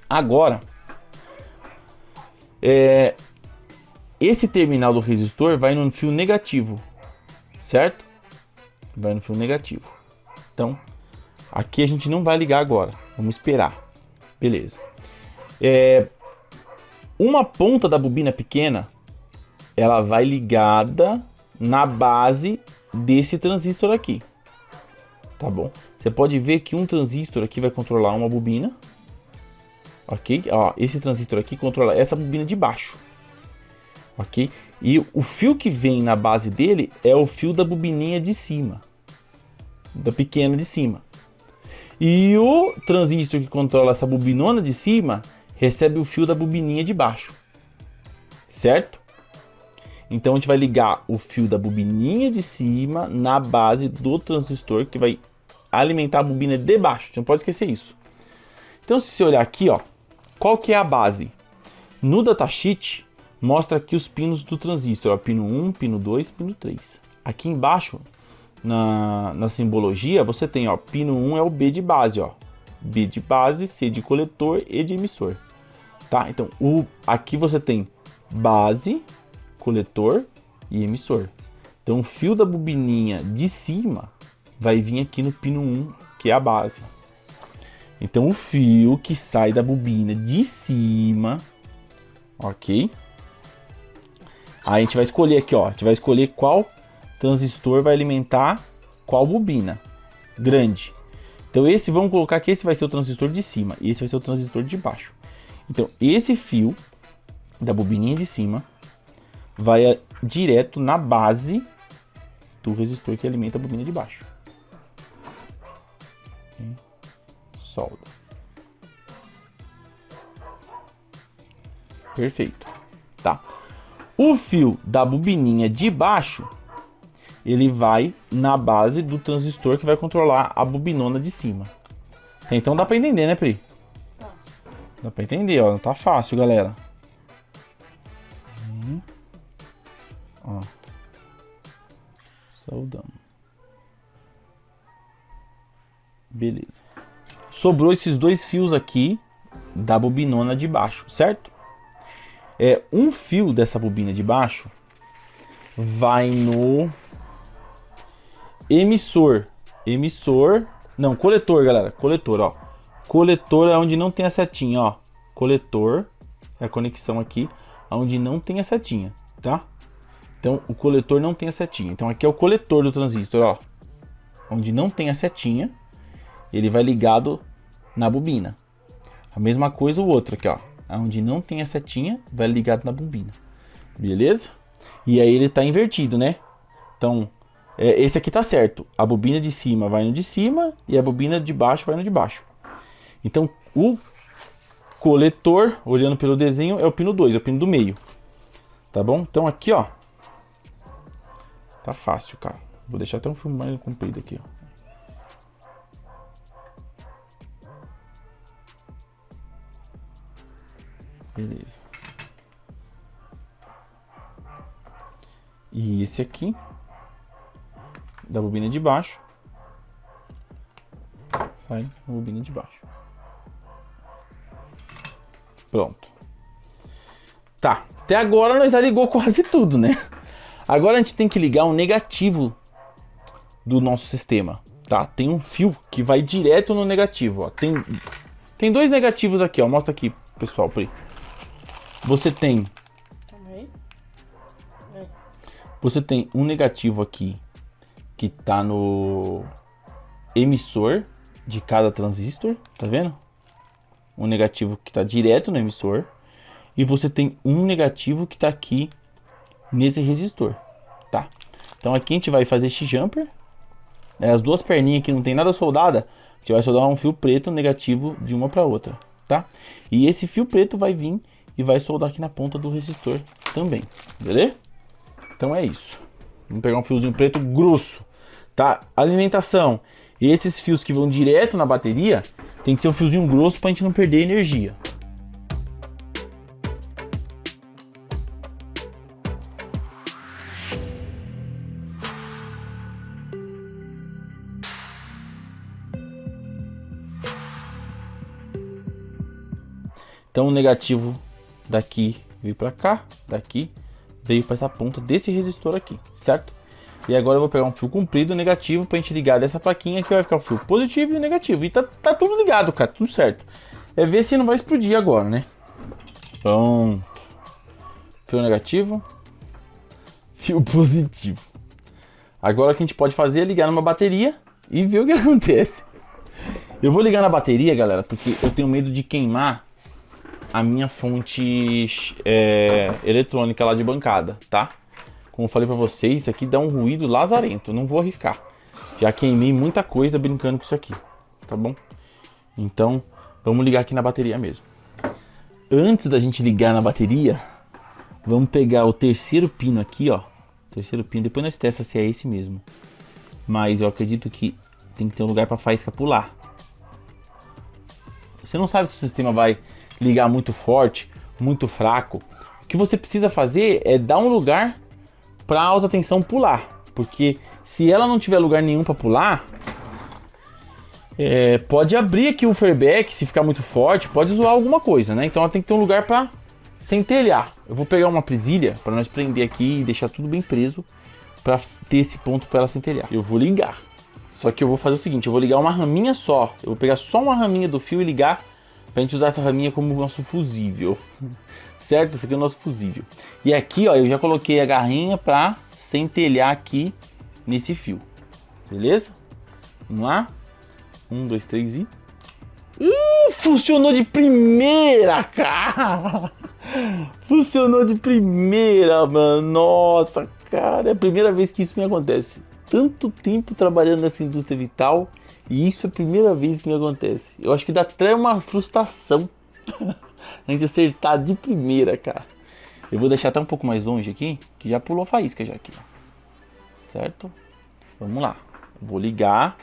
Agora, esse terminal do resistor vai no fio negativo, certo? Vai no fio negativo. Então, aqui a gente não vai ligar agora. Vamos esperar. Beleza. Uma ponta da bobina pequena, ela vai ligada na base desse transistor aqui. Tá bom? Você pode ver que um transistor aqui vai controlar uma bobina. Ok? Ó, esse transistor aqui controla essa bobina de baixo. Ok? E o fio que vem na base dele é o fio da bobininha de cima. Da pequena de cima. E o transistor que controla essa bobinona de cima recebe o fio da bobininha de baixo. Certo? Então a gente vai ligar o fio da bobininha de cima na base do transistor que vai alimentar a bobina de baixo. Você não pode esquecer isso. Então se você olhar aqui, ó, qual que é a base? No datasheet mostra aqui os pinos do transistor, ó, pino 1, pino 2, pino 3. Aqui embaixo na simbologia, você tem, ó, pino 1 é o B de base, ó. B de base, C de coletor, E de emissor. Tá? Então, aqui você tem base, coletor e emissor. Então, o fio da bobininha de cima vai vir aqui no pino 1, que é a base. Então, o fio que sai da bobina de cima, ok? Aí a gente vai escolher aqui, ó. A gente vai escolher qual transistor vai alimentar qual bobina. Grande. Então, vamos colocar que esse vai ser o transistor de cima e esse vai ser o transistor de baixo. Então, esse fio da bobininha de cima vai direto na base do resistor que alimenta a bobina de baixo. Okay. Solda. Perfeito. Tá. O fio da bobininha de baixo, ele vai na base do transistor que vai controlar a bobinona de cima. Então dá pra entender, né, Pri? Tá. Dá pra entender, ó. Não tá fácil, galera. Ó. Soldando. Beleza. Sobrou esses dois fios aqui da bobinona de baixo, certo? Um fio dessa bobina de baixo vai no emissor. Não, coletor, galera. Coletor, ó. Coletor é onde não tem a setinha, ó. Coletor é a conexão aqui, onde não tem a setinha, tá? Então, o coletor não tem a setinha. Então, aqui é o coletor do transistor, ó. Onde não tem a setinha, ele vai ligado na bobina. A mesma coisa o outro aqui, ó. Onde não tem a setinha, vai ligado na bobina. Beleza? E aí ele tá invertido, né? Então, esse aqui tá certo. A bobina de cima vai no de cima e a bobina de baixo vai no de baixo. Então, o coletor, olhando pelo desenho, é o pino 2, é o pino do meio. Tá bom? Então aqui, ó. Tá fácil, cara. Vou deixar até um filme mais comprido aqui, ó. Beleza. E esse aqui, da bobina de baixo, sai da bobina de baixo. Pronto. Tá, até agora nós já ligou quase tudo, né? Agora a gente tem que ligar o negativo do nosso sistema, tá? Tem um fio que vai direto no negativo, ó. Tem dois negativos aqui, ó. Mostra aqui, pessoal, Pri. Você tem um negativo aqui que tá no emissor de cada transistor, tá vendo? Um negativo que tá direto no emissor e você tem um negativo que tá aqui nesse resistor, tá? Então aqui a gente vai fazer este jumper, né? As duas perninhas que não tem nada soldada, a gente vai soldar um fio preto negativo de uma para outra, tá? E esse fio preto vai vir e vai soldar aqui na ponta do resistor também, beleza? Então é isso. Vamos pegar um fiozinho preto grosso, tá? Alimentação. E esses fios que vão direto na bateria, tem que ser um fiozinho grosso pra gente não perder energia. Então o negativo daqui veio para cá, daqui veio para essa ponta desse resistor aqui, certo? E agora eu vou pegar um fio comprido negativo para a gente ligar dessa plaquinha que vai ficar o fio positivo e o negativo. E tá tudo ligado, cara, tudo certo. É ver se não vai explodir agora, né? Pronto. Fio negativo, fio positivo. Agora o que a gente pode fazer é ligar numa bateria e ver o que acontece. Eu vou ligar na bateria, galera, porque eu tenho medo de queimar a minha fonte eletrônica lá de bancada, tá? Como eu falei pra vocês, isso aqui dá um ruído lazarento, não vou arriscar. Já queimei muita coisa brincando com isso aqui, tá bom? Então, vamos ligar aqui na bateria mesmo. Antes da gente ligar na bateria, vamos pegar o terceiro pino aqui, ó. Terceiro pino, depois nós testamos se é esse mesmo. Mas eu acredito que tem que ter um lugar pra faísca pular. Você não sabe se o sistema vai ligar muito forte, muito fraco. O que você precisa fazer é dar um lugar para a alta tensão pular, porque Se ela não tiver lugar nenhum para pular, pode abrir aqui o fairback, se ficar muito forte, pode zoar alguma coisa, né? Então ela tem que ter um lugar para centelhar. Eu vou pegar uma presilha para nós prender aqui e deixar tudo bem preso para ter esse ponto para ela centelhar. Eu vou ligar. Só que eu vou fazer o seguinte, eu vou ligar uma raminha só. Eu vou pegar só uma raminha do fio e ligar pra gente usar essa raminha como nosso fusível. Certo? Esse aqui é o nosso fusível. E aqui, ó, eu já coloquei a garrinha pra centelhar aqui nesse fio. Beleza? Vamos lá? 1, 2, 3 e... funcionou de primeira, cara! Funcionou de primeira, mano. Nossa, cara, é a primeira vez que isso me acontece. Tanto tempo trabalhando nessa indústria vital e isso é a primeira vez que me acontece. Eu acho que dá até uma frustração a gente acertar de primeira, cara. Eu vou deixar até um pouco mais longe aqui, que já pulou a faísca já aqui, ó. Certo? Vamos lá. Vou ligar.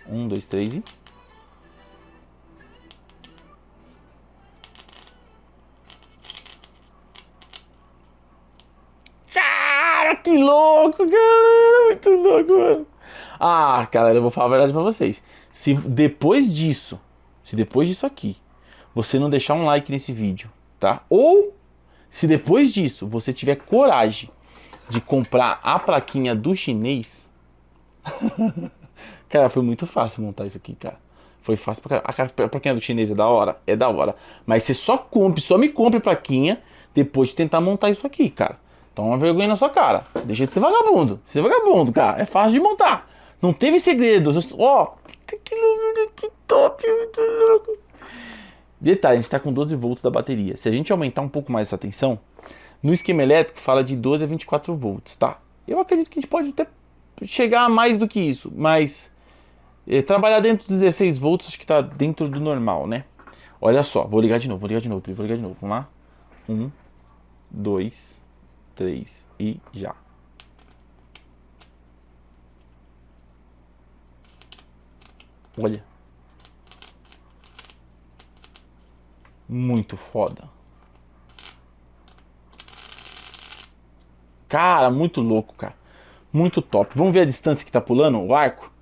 1, 2, 3 e... Cara, que louco, galera. Muito louco, mano. Ah, galera, eu vou falar a verdade pra vocês. Se depois disso aqui, você não deixar um like nesse vídeo, tá? Ou se depois disso você tiver coragem de comprar a plaquinha do chinês, cara, foi muito fácil montar isso aqui, cara. Foi fácil pra caralho. A plaquinha do chinês é da hora? É da hora. Mas você só me compre plaquinha depois de tentar montar isso aqui, cara. Toma uma vergonha na sua cara. Deixa de ser vagabundo. Ser vagabundo, cara. É fácil de montar. Não teve segredo. Ó, que top, muito louco. Detalhe, a gente tá com 12 volts da bateria. Se a gente aumentar um pouco mais essa tensão, no esquema elétrico fala de 12 a 24 volts, tá? Eu acredito que a gente pode até chegar a mais do que isso, mas trabalhar dentro dos 16 volts acho que tá dentro do normal, né? Olha só, vou ligar de novo, Pri, vou ligar de novo. Vamos lá? 1, 2, 3 e já. Olha. Muito foda. Cara, muito louco, cara. Muito top. Vamos ver a distância que tá pulando o arco?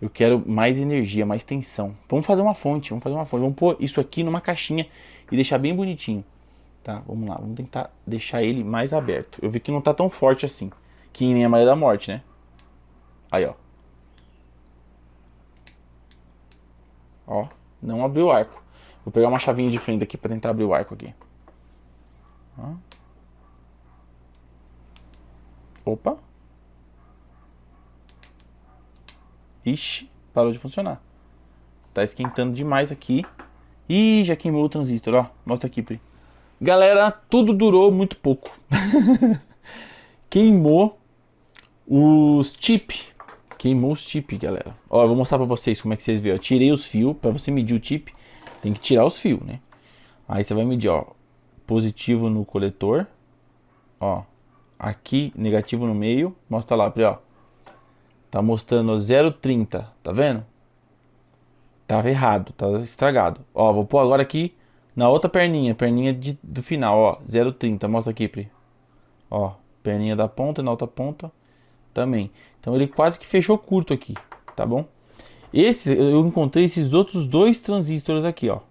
Eu quero mais energia, mais tensão. Vamos fazer uma fonte, Vamos pôr isso aqui numa caixinha e deixar bem bonitinho. Tá, vamos lá. Vamos tentar deixar ele mais aberto. Eu vi que não tá tão forte assim. Que nem a Maria da Morte, né? Aí, ó. Ó, não abriu o arco. Vou pegar uma chavinha de fenda aqui pra tentar abrir o arco aqui. Ó. Opa. Ixi, parou de funcionar. Tá esquentando demais aqui. Ih, já queimou o transistor, ó. Mostra aqui, Pri. Galera, tudo durou muito pouco. Queimou os chip. Queimou os chip, galera. Ó, eu vou mostrar pra vocês como é que vocês veem. Eu tirei os fios. Pra você medir o chip, tem que tirar os fios, né? Aí você vai medir, ó. Positivo no coletor. Ó. Aqui, negativo no meio. Mostra lá, Pri, ó. Tá mostrando 0,30. Tá vendo? Tava errado, tava estragado. Ó, vou pôr agora aqui na outra perninha. Perninha do final, ó. 0,30. Mostra aqui, Pri. Ó. Perninha da ponta e na outra ponta também. Então ele quase que fechou curto aqui, tá bom? Eu encontrei esses outros dois transistores aqui, ó.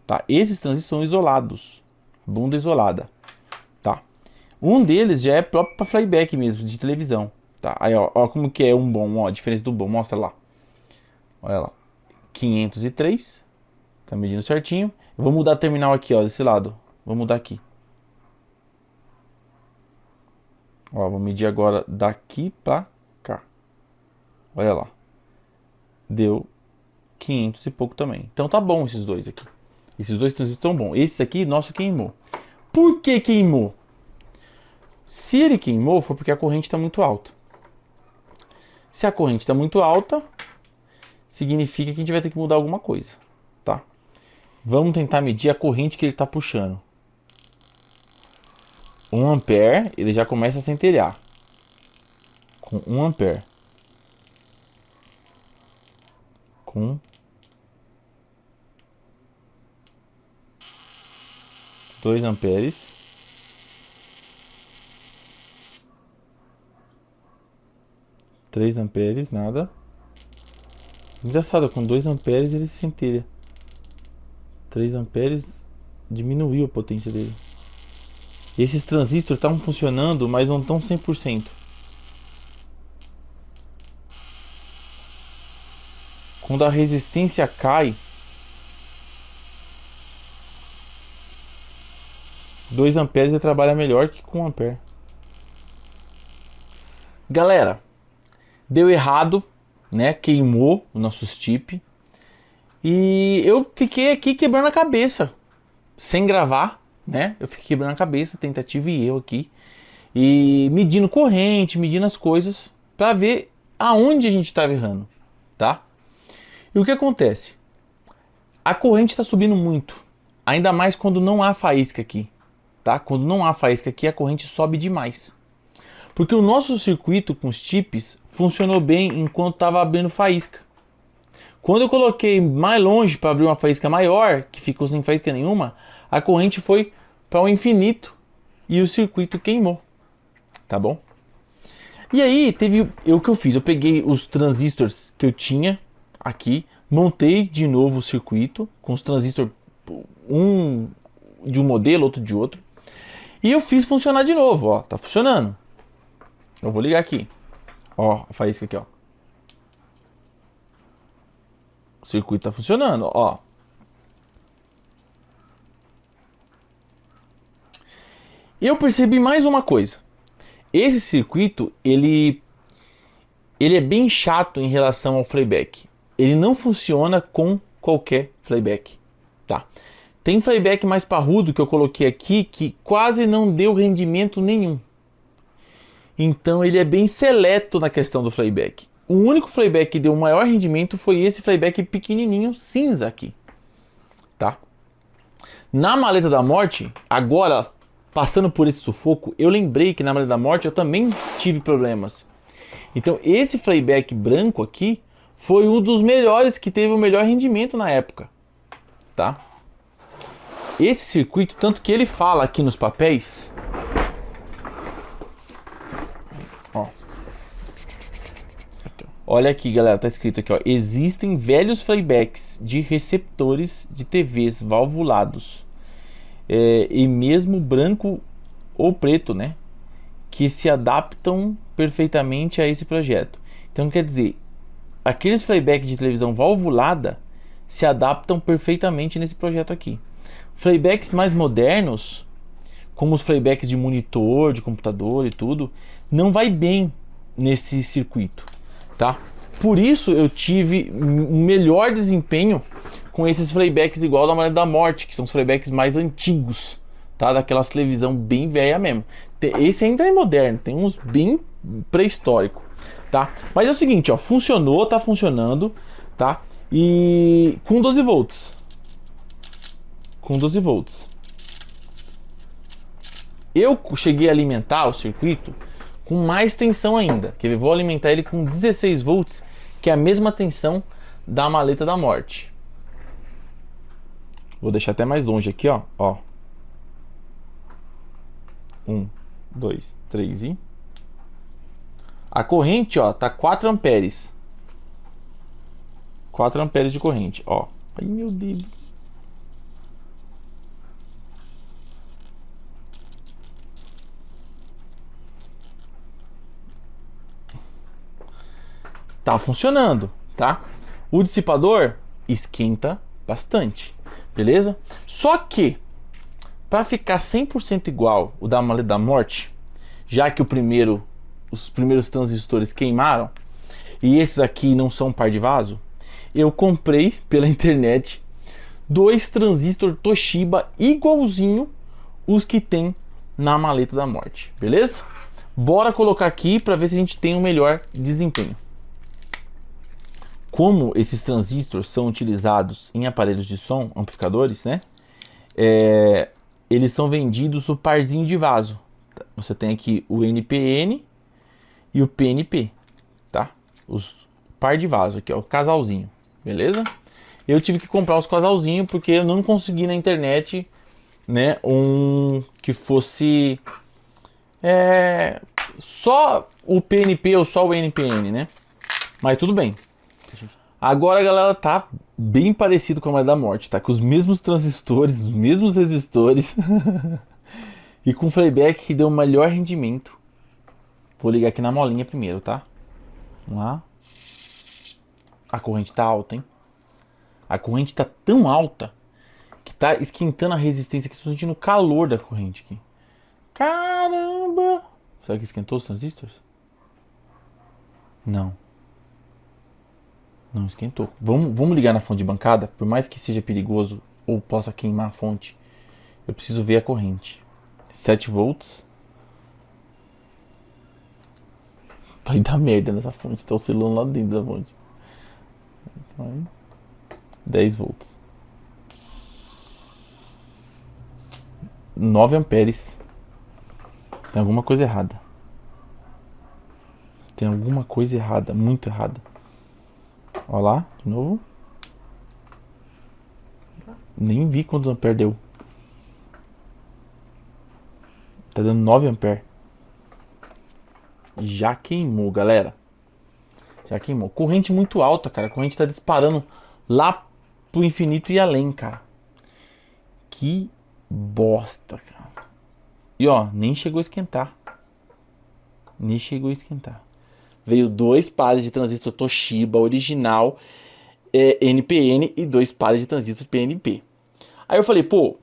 Tá? Esses transistores são isolados. Bunda isolada. Tá? Um deles já é próprio para playback mesmo, de televisão. Tá? Aí, ó como que é um bom, ó. A diferença do bom. Mostra lá. Olha lá. 503. Tá medindo certinho. Eu vou mudar a terminal aqui, ó. Desse lado. Vou mudar aqui. Ó, vou medir agora daqui pra cá. Olha lá. Deu 500 e pouco também. Então tá bom esses dois aqui. Esses dois transistores estão bons. Esse aqui, nosso, queimou. Por que queimou? Se ele queimou, foi porque a corrente está muito alta. Se a corrente está muito alta, significa que a gente vai ter que mudar alguma coisa. Tá? Vamos tentar medir a corrente que ele está puxando. 1 ampere, ele já começa a centelhar. Com 1 ampere. Com 2 amperes. 3 amperes, nada. Engraçado, com 2 amperes ele se centelha. 3 amperes diminuiu a potência dele. Esses transistores estavam funcionando, mas não estão 100%. Quando a resistência cai, 2 amperes ele trabalha melhor que com 1 ampere. Galera, deu errado, né? Queimou o nosso chip. E eu fiquei aqui quebrando a cabeça, sem gravar, né? Eu fiquei quebrando a cabeça, tentativa e erro aqui. E medindo corrente, medindo as coisas, para ver aonde a gente estava errando, tá? E o que acontece? A corrente está subindo muito, ainda mais quando não há faísca aqui, tá? Quando não há faísca aqui, a corrente sobe demais. Porque o nosso circuito com os chips funcionou bem enquanto estava abrindo faísca. Quando eu coloquei mais longe para abrir uma faísca maior, que ficou sem faísca nenhuma, a corrente foi para o infinito e o circuito queimou, tá bom? E aí teve o que eu fiz, eu peguei os transistores que eu tinha aqui, montei de novo o circuito com os transistores, um de um modelo, outro de outro, e eu fiz funcionar de novo, ó, tá funcionando. Eu vou ligar aqui, ó, a faísca aqui, ó. O circuito tá funcionando, ó. Eu percebi mais uma coisa. Esse circuito, ele é bem chato em relação ao playback. Ele não funciona com qualquer playback, tá? Tem playback mais parrudo que eu coloquei aqui que quase não deu rendimento nenhum. Então ele é bem seleto na questão do playback. O único playback que deu maior rendimento foi esse playback pequenininho cinza aqui, tá? Na Maleta da Morte, agora passando por esse sufoco, eu lembrei que na Maleta da Morte eu também tive problemas. Então esse playback branco aqui foi um dos melhores que teve o melhor rendimento na época, tá? Esse circuito, tanto que ele fala aqui nos papéis, ó. Olha aqui, galera, tá escrito aqui, ó. Existem velhos playbacks de receptores de TVs valvulados, e mesmo branco ou preto, né? Que se adaptam perfeitamente a esse projeto. Então, quer dizer, aqueles playbacks de televisão valvulada se adaptam perfeitamente nesse projeto aqui. Playbacks mais modernos, como os playbacks de monitor, de computador e tudo, não vai bem nesse circuito, tá? Por isso eu tive um melhor desempenho com esses playbacks igual da Maleta da Morte, que são os playbacks mais antigos, tá? Daquelas televisão bem velha mesmo. Esse ainda é moderno, tem uns bem pré-histórico, tá? Mas é o seguinte, ó, funcionou, tá funcionando, tá? E com 12 volts. Com 12 volts. Eu cheguei a alimentar o circuito com mais tensão ainda. Que eu vou alimentar ele com 16 volts, que é a mesma tensão da Maleta da Morte. Vou deixar até mais longe aqui, ó. 1, 2, 3 e... A corrente, ó, tá 4 amperes. 4 amperes de corrente, ó. Ai, meu Deus. Tá funcionando, tá? O dissipador esquenta bastante, beleza? Só que, para ficar 100% igual o da Maleta da Morte, já que os primeiros transistores queimaram, e esses aqui não são par de vaso, eu comprei pela internet 2 transistores Toshiba igualzinho os que tem na Maleta da Morte, beleza? Bora colocar aqui para ver se a gente tem um melhor desempenho. Como esses transistores são utilizados em aparelhos de som, amplificadores, né? Eles são vendidos o parzinho de vaso. Você tem aqui o NPN e o PNP, tá? Os par de vaso aqui, ó, o casalzinho, beleza? Eu tive que comprar os casalzinhos porque eu não consegui na internet, né, um que fosse só o PNP ou só o NPN, né? Mas tudo bem. Agora, galera, tá bem parecido com a Malha da Morte, tá? Com os mesmos transistores, os mesmos resistores. E com playback que deu o melhor rendimento. Vou ligar aqui na molinha primeiro, tá? Vamos lá. A corrente tá alta, hein? A corrente tá tão alta que tá esquentando a resistência aqui. Estou sentindo o calor da corrente aqui. Caramba! Será que esquentou os transistores? Não. Não esquentou. Vamos ligar na fonte de bancada. Por mais que seja perigoso ou possa queimar a fonte, eu preciso ver a corrente. 7 volts. Vai dar merda nessa fonte. Tá oscilando lá dentro da fonte. 10 volts. 9 amperes. Tem alguma coisa errada. Tem alguma coisa errada. Muito errada. Olha lá, de novo. Nem vi quantos amperes deu. Tá dando 9 amperes. Já queimou, galera. Já queimou. Corrente muito alta, cara. A corrente tá disparando lá pro infinito e além, cara. Que bosta, cara. E ó, nem chegou a esquentar. Nem chegou a esquentar. Veio 2 pares de transistor Toshiba original NPN e 2 pares de transistor PNP. Aí eu falei, pô,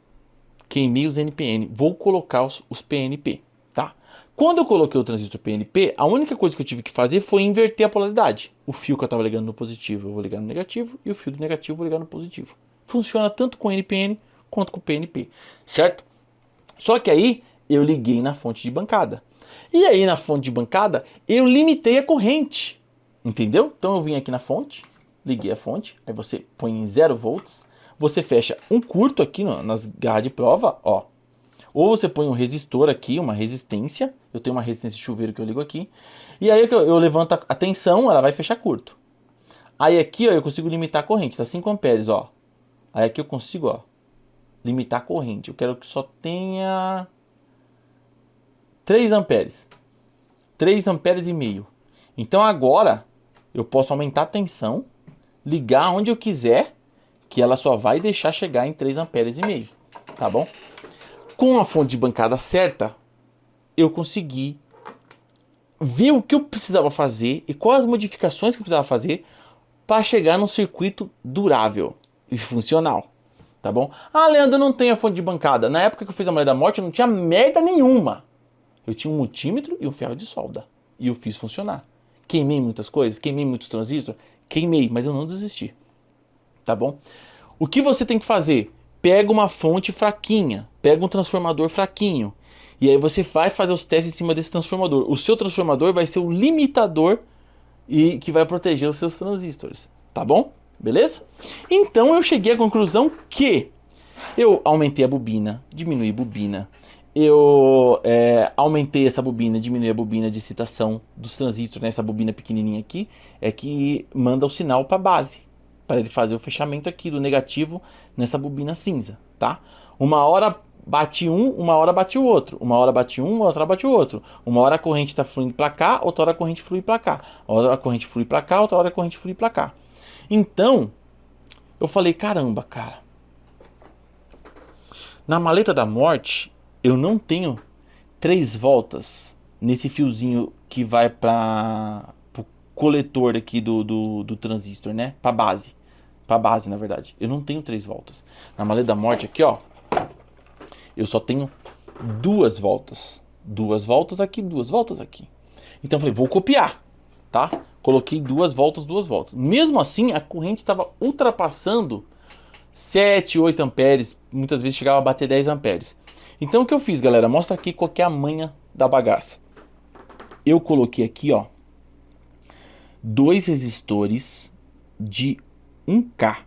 queimei os NPN, vou colocar os PNP, tá? Quando eu coloquei o transistor PNP, a única coisa que eu tive que fazer foi inverter a polaridade. O fio que eu estava ligando no positivo eu vou ligar no negativo e o fio do negativo eu vou ligar no positivo. Funciona tanto com NPN quanto com PNP, certo? Só que aí eu liguei na fonte de bancada. E aí na fonte de bancada eu limitei a corrente, entendeu? Então eu vim aqui na fonte, liguei a fonte, aí você põe em 0 volts, você fecha um curto aqui nas garras de prova, ó. Ou você põe um resistor aqui, uma resistência, eu tenho uma resistência de chuveiro que eu ligo aqui, e aí eu levanto a tensão, ela vai fechar curto. Aí aqui, ó, eu consigo limitar a corrente, tá 5 amperes, ó. Aí aqui eu consigo, ó, limitar a corrente. Eu quero que só tenha 3 amperes. 3 amperes e meio. Então agora eu posso aumentar a tensão, ligar onde eu quiser, que ela só vai deixar chegar em 3 amperes e meio, tá bom? Com a fonte de bancada certa, eu consegui ver o que eu precisava fazer e quais as modificações que eu precisava fazer para chegar num circuito durável e funcional, tá bom? Ah, Leandro, eu não tenho a fonte de bancada. Na época que eu fiz a Malha da Morte, eu não tinha merda nenhuma. Eu tinha um multímetro e um ferro de solda. E eu fiz funcionar. Queimei muitas coisas, queimei muitos transistores, queimei, mas eu não desisti. Tá bom? O que você tem que fazer? Pega uma fonte fraquinha, pega um transformador fraquinho, e aí você vai fazer os testes em cima desse transformador. O seu transformador vai ser o limitador e que vai proteger os seus transistores, tá bom? Beleza? Então eu cheguei à conclusão que eu aumentei a bobina, diminui a bobina, eu aumentei essa bobina, diminui a bobina de excitação dos transistores, né? Essa bobina pequenininha aqui é que manda o sinal para a base, para ele fazer o fechamento aqui do negativo nessa bobina cinza, tá? Uma hora bate um, uma hora bate o outro. Uma hora bate um, outra hora bate o outro. Uma hora a corrente está fluindo para cá, outra hora a corrente flui para cá. Outra hora a corrente flui para cá, outra hora a corrente flui para cá. Então, eu falei, caramba, cara. Na maleta da morte, eu não tenho 3 voltas nesse fiozinho que vai para coletor aqui do transistor, né? Pra base, na verdade. Eu não tenho 3 voltas. Na maleta da morte aqui, ó, eu só tenho 2 voltas. 2 voltas aqui, 2 voltas aqui. Então eu falei, vou copiar, tá? Coloquei 2 voltas, 2 voltas. Mesmo assim, a corrente estava ultrapassando 7, 8 amperes. Muitas vezes chegava a bater 10 amperes. Então o que eu fiz, galera? Mostra aqui qual que é a manha da bagaça. Eu coloquei aqui, ó, 2 resistores de 1K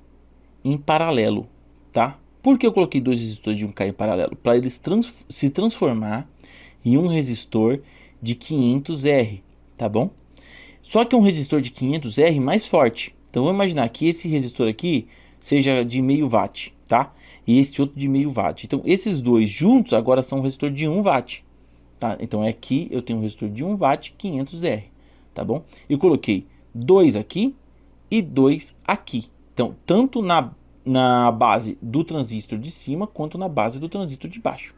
em paralelo, tá? Por que eu coloquei 2 resistores de 1K em paralelo? Para eles se transformar em um resistor de 500R, tá bom? Só que é um resistor de 500R mais forte. Então vamos imaginar que esse resistor aqui seja de meio watt, tá? E esse outro de meio watt. Então esses dois juntos agora são um resistor de 1 watt, tá? Então aqui eu tenho um resistor de 1 watt 500R, tá bom? Eu coloquei 2 aqui e 2 aqui. Então, tanto na base do transistor de cima quanto na base do transistor de baixo,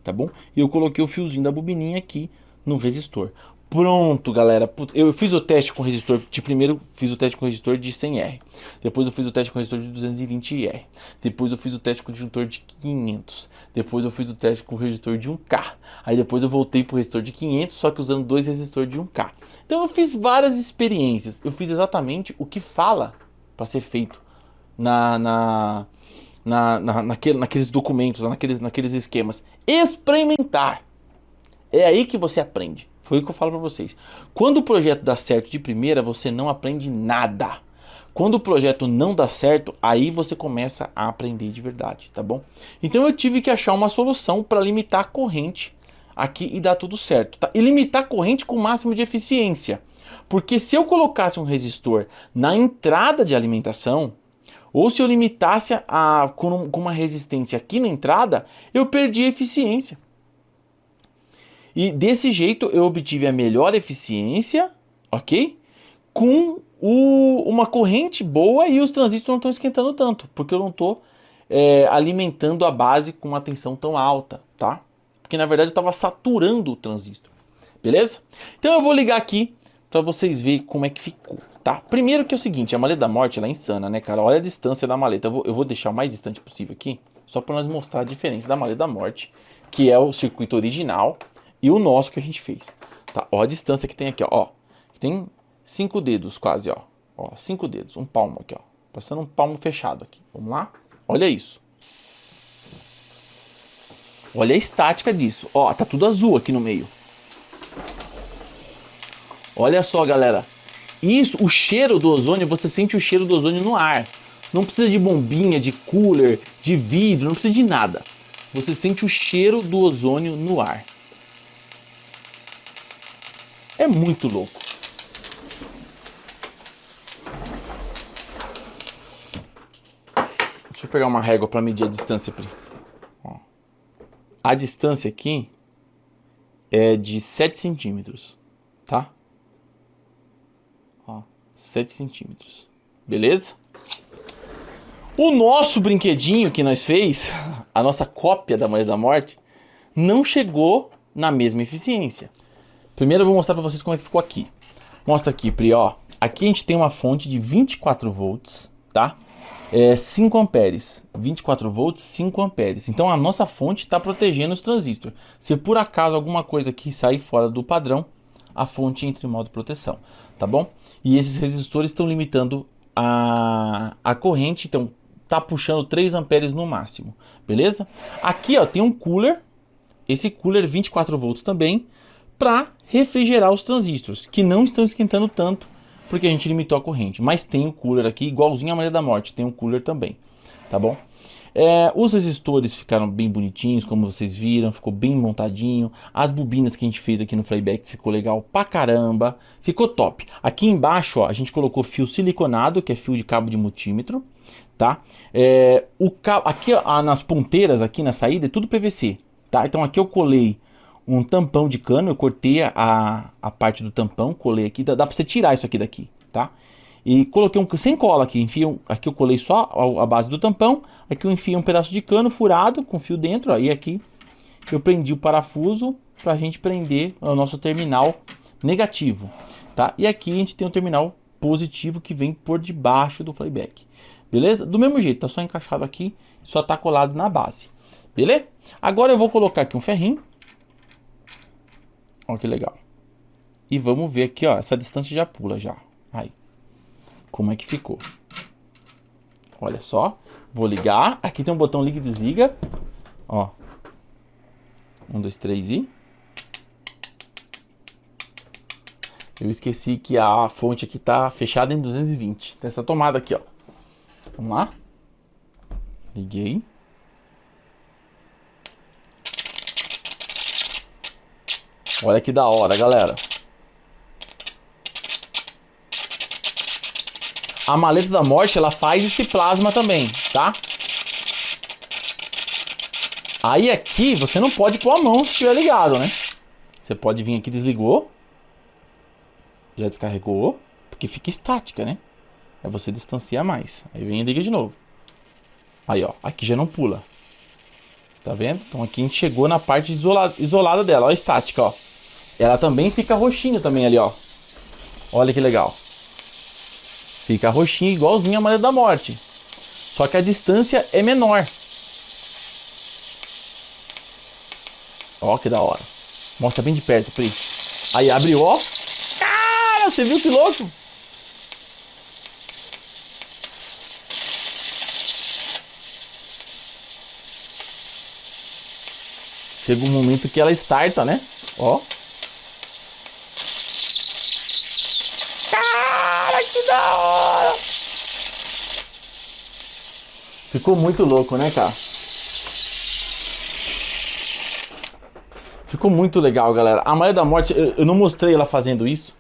tá bom? E eu coloquei o fiozinho da bobininha aqui no resistor. Pronto, galera. Eu fiz o teste com resistor de primeiro, fiz o teste com resistor de 100R. Depois eu fiz o teste com resistor de 220R. Depois eu fiz o teste com resistor de 500. Depois eu fiz o teste com resistor de 1K. Aí depois eu voltei pro resistor de 500, só que usando 2 resistores de 1K. Então eu fiz várias experiências. Eu fiz exatamente o que fala para ser feito naqueles documentos, naqueles esquemas. Experimentar. É aí que você aprende. Foi o que eu falo para vocês. Quando o projeto dá certo de primeira, você não aprende nada. Quando o projeto não dá certo, aí você começa a aprender de verdade, tá bom? Então eu tive que achar uma solução para limitar a corrente aqui e dar tudo certo, tá? E limitar a corrente com o máximo de eficiência. Porque se eu colocasse um resistor na entrada de alimentação, ou se eu limitasse com uma resistência aqui na entrada, eu perdi a eficiência. E desse jeito eu obtive a melhor eficiência, ok? Com uma corrente boa e os transistores não estão esquentando tanto, porque eu não estou alimentando a base com uma tensão tão alta, tá? Porque na verdade eu estava saturando o transistor, beleza? Então eu vou ligar aqui para vocês verem como é que ficou, tá? Primeiro que é o seguinte, a maleta da morte ela é insana, né, cara? Olha a distância da maleta. Eu vou deixar o mais distante possível aqui, só para nós mostrar a diferença da maleta da morte, que é o circuito original, e o nosso que a gente fez, tá? Ó a distância que tem aqui, ó. Tem 5 dedos quase, ó. Ó, 5 dedos, um palmo aqui, ó. Passando um palmo fechado aqui. Vamos lá? Olha isso. Olha a estática disso. Ó, tá tudo azul aqui no meio. Olha só, galera. Isso, o cheiro do ozônio, você sente o cheiro do ozônio no ar. Não precisa de bombinha, de cooler, de vidro, não precisa de nada. Você sente o cheiro do ozônio no ar. É muito louco. Deixa eu pegar uma régua para medir a distância, Pri. Ó. A distância aqui é de 7 centímetros, tá? Ó, 7 centímetros. Beleza? O nosso brinquedinho que nós fez, a nossa cópia da maleta da morte, não chegou na mesma eficiência. Primeiro eu vou mostrar para vocês como é que ficou aqui. Mostra aqui, Pri, ó. Aqui a gente tem uma fonte de 24 volts, tá? 5 amperes. 24 volts, 5 amperes. Então a nossa fonte está protegendo os transistores. Se por acaso alguma coisa aqui sair fora do padrão, a fonte entra em modo proteção, tá bom? E esses resistores estão limitando a corrente, então tá puxando 3 amperes no máximo, beleza? Aqui, ó, tem um cooler. Esse cooler 24 volts também, para refrigerar os transistores, que não estão esquentando tanto, porque a gente limitou a corrente. Mas tem o cooler aqui, igualzinho a maleta da morte, tem um cooler também, tá bom? Os resistores ficaram bem bonitinhos, como vocês viram, ficou bem montadinho. As bobinas que a gente fez aqui no Flyback ficou legal pra caramba, ficou top. Aqui embaixo, ó, a gente colocou fio siliconado, que é fio de cabo de multímetro, tá? Aqui ó, nas ponteiras, aqui na saída, é tudo PVC, tá? Então aqui eu colei um tampão de cano, eu cortei a parte do tampão, colei aqui, dá pra você tirar isso aqui daqui, tá? E coloquei sem cola aqui, aqui eu colei só a base do tampão, aqui eu enfiei um pedaço de cano furado com fio dentro, ó, e aqui eu prendi o parafuso pra gente prender o nosso terminal negativo, tá? E aqui a gente tem um terminal positivo que vem por debaixo do Flyback, beleza? Do mesmo jeito, tá só encaixado aqui, só tá colado na base, beleza? Agora eu vou colocar aqui um ferrinho. Olha que legal. E vamos ver aqui, ó. Essa distância já pula já. Aí. Como é que ficou? Olha só. Vou ligar. Aqui tem um botão liga e desliga. Ó. 1, 2, 3 e... Eu esqueci que a fonte aqui tá fechada em 220. Tem essa tomada aqui, ó. Vamos lá. Liguei. Olha que da hora, galera. A maleta da morte, ela faz esse plasma também, tá? Aí aqui, você não pode pôr a mão se estiver ligado, né? Você pode vir aqui, desligou. Já descarregou. Porque fica estática, né? Aí você distancia mais. Aí vem e liga de novo. Aí, ó. Aqui já não pula. Tá vendo? Então aqui a gente chegou na parte isolada dela. Ó, estática, ó. Ela também fica roxinha também ali, ó. Olha que legal. Fica roxinha igualzinho a maleta da morte. Só que a distância é menor. Ó que da hora. Mostra bem de perto, Pri. Aí abriu, ó. Cara, você viu que louco? Chega um momento que ela starta, né? Ó. Cara, que da hora! Ficou muito louco, né, cara? Ficou muito legal, galera. A Malha da Morte, eu não mostrei ela fazendo isso.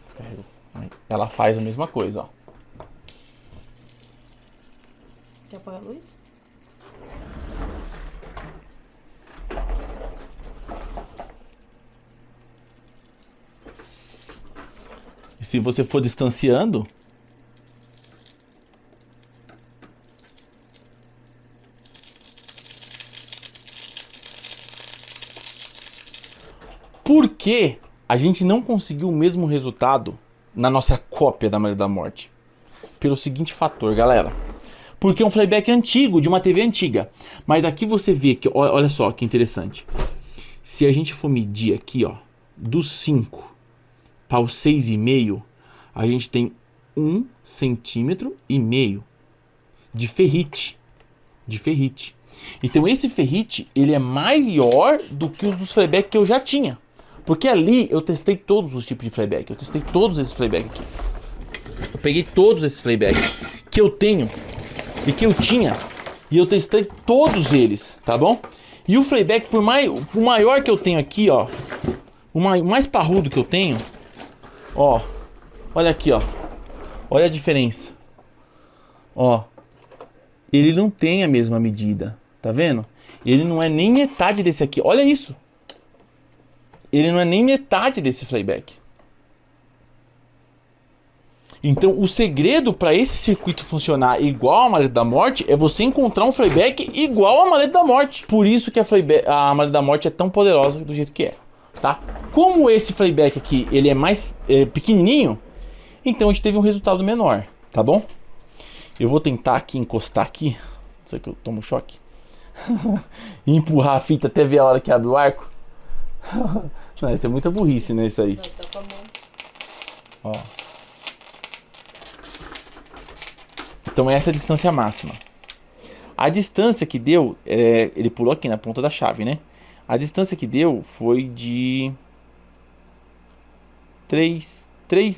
Descarregou. Ela faz a mesma coisa, ó. Quer apagar a luz? E se você for distanciando, por que a gente não conseguiu o mesmo resultado na nossa cópia da Malha da Morte? Pelo seguinte fator, galera. Porque é um playback antigo, de uma TV antiga. Mas aqui você vê que, olha só que interessante. Se a gente for medir aqui, ó, do 5 para o 6,5, a gente tem 1,5 centímetro de ferrite. Então esse ferrite, ele é maior do que os dos playback que eu já tinha. Porque ali eu testei todos os tipos de playback. Eu testei todos esses playback aqui. Eu peguei todos esses playback que eu tenho e que eu tinha. E eu testei todos eles, tá bom? E o playback, por maior que eu tenho aqui, ó. O mais parrudo que eu tenho. Ó. Olha aqui, ó. Olha a diferença. Ó. Ele não tem a mesma medida. Tá vendo? Ele não é nem metade desse aqui. Olha isso. Ele não é nem metade desse playback. Então, o segredo para esse circuito funcionar igual a Maleta da Morte é você encontrar um playback igual a Maleta da Morte. Por isso que a Maleta da Morte é tão poderosa do jeito que é, tá? Como esse playback aqui, ele é mais pequenininho, então a gente teve um resultado menor, tá bom? Eu vou tentar aqui encostar aqui, isso aqui eu tomo choque, e empurrar a fita até ver a hora que abre o arco. Não, isso é muita burrice, né, isso aí. Tá com a mão. Ó. Então essa é a distância máxima. A distância que deu, ele pulou aqui na ponta da chave, né? A distância que deu foi de 3,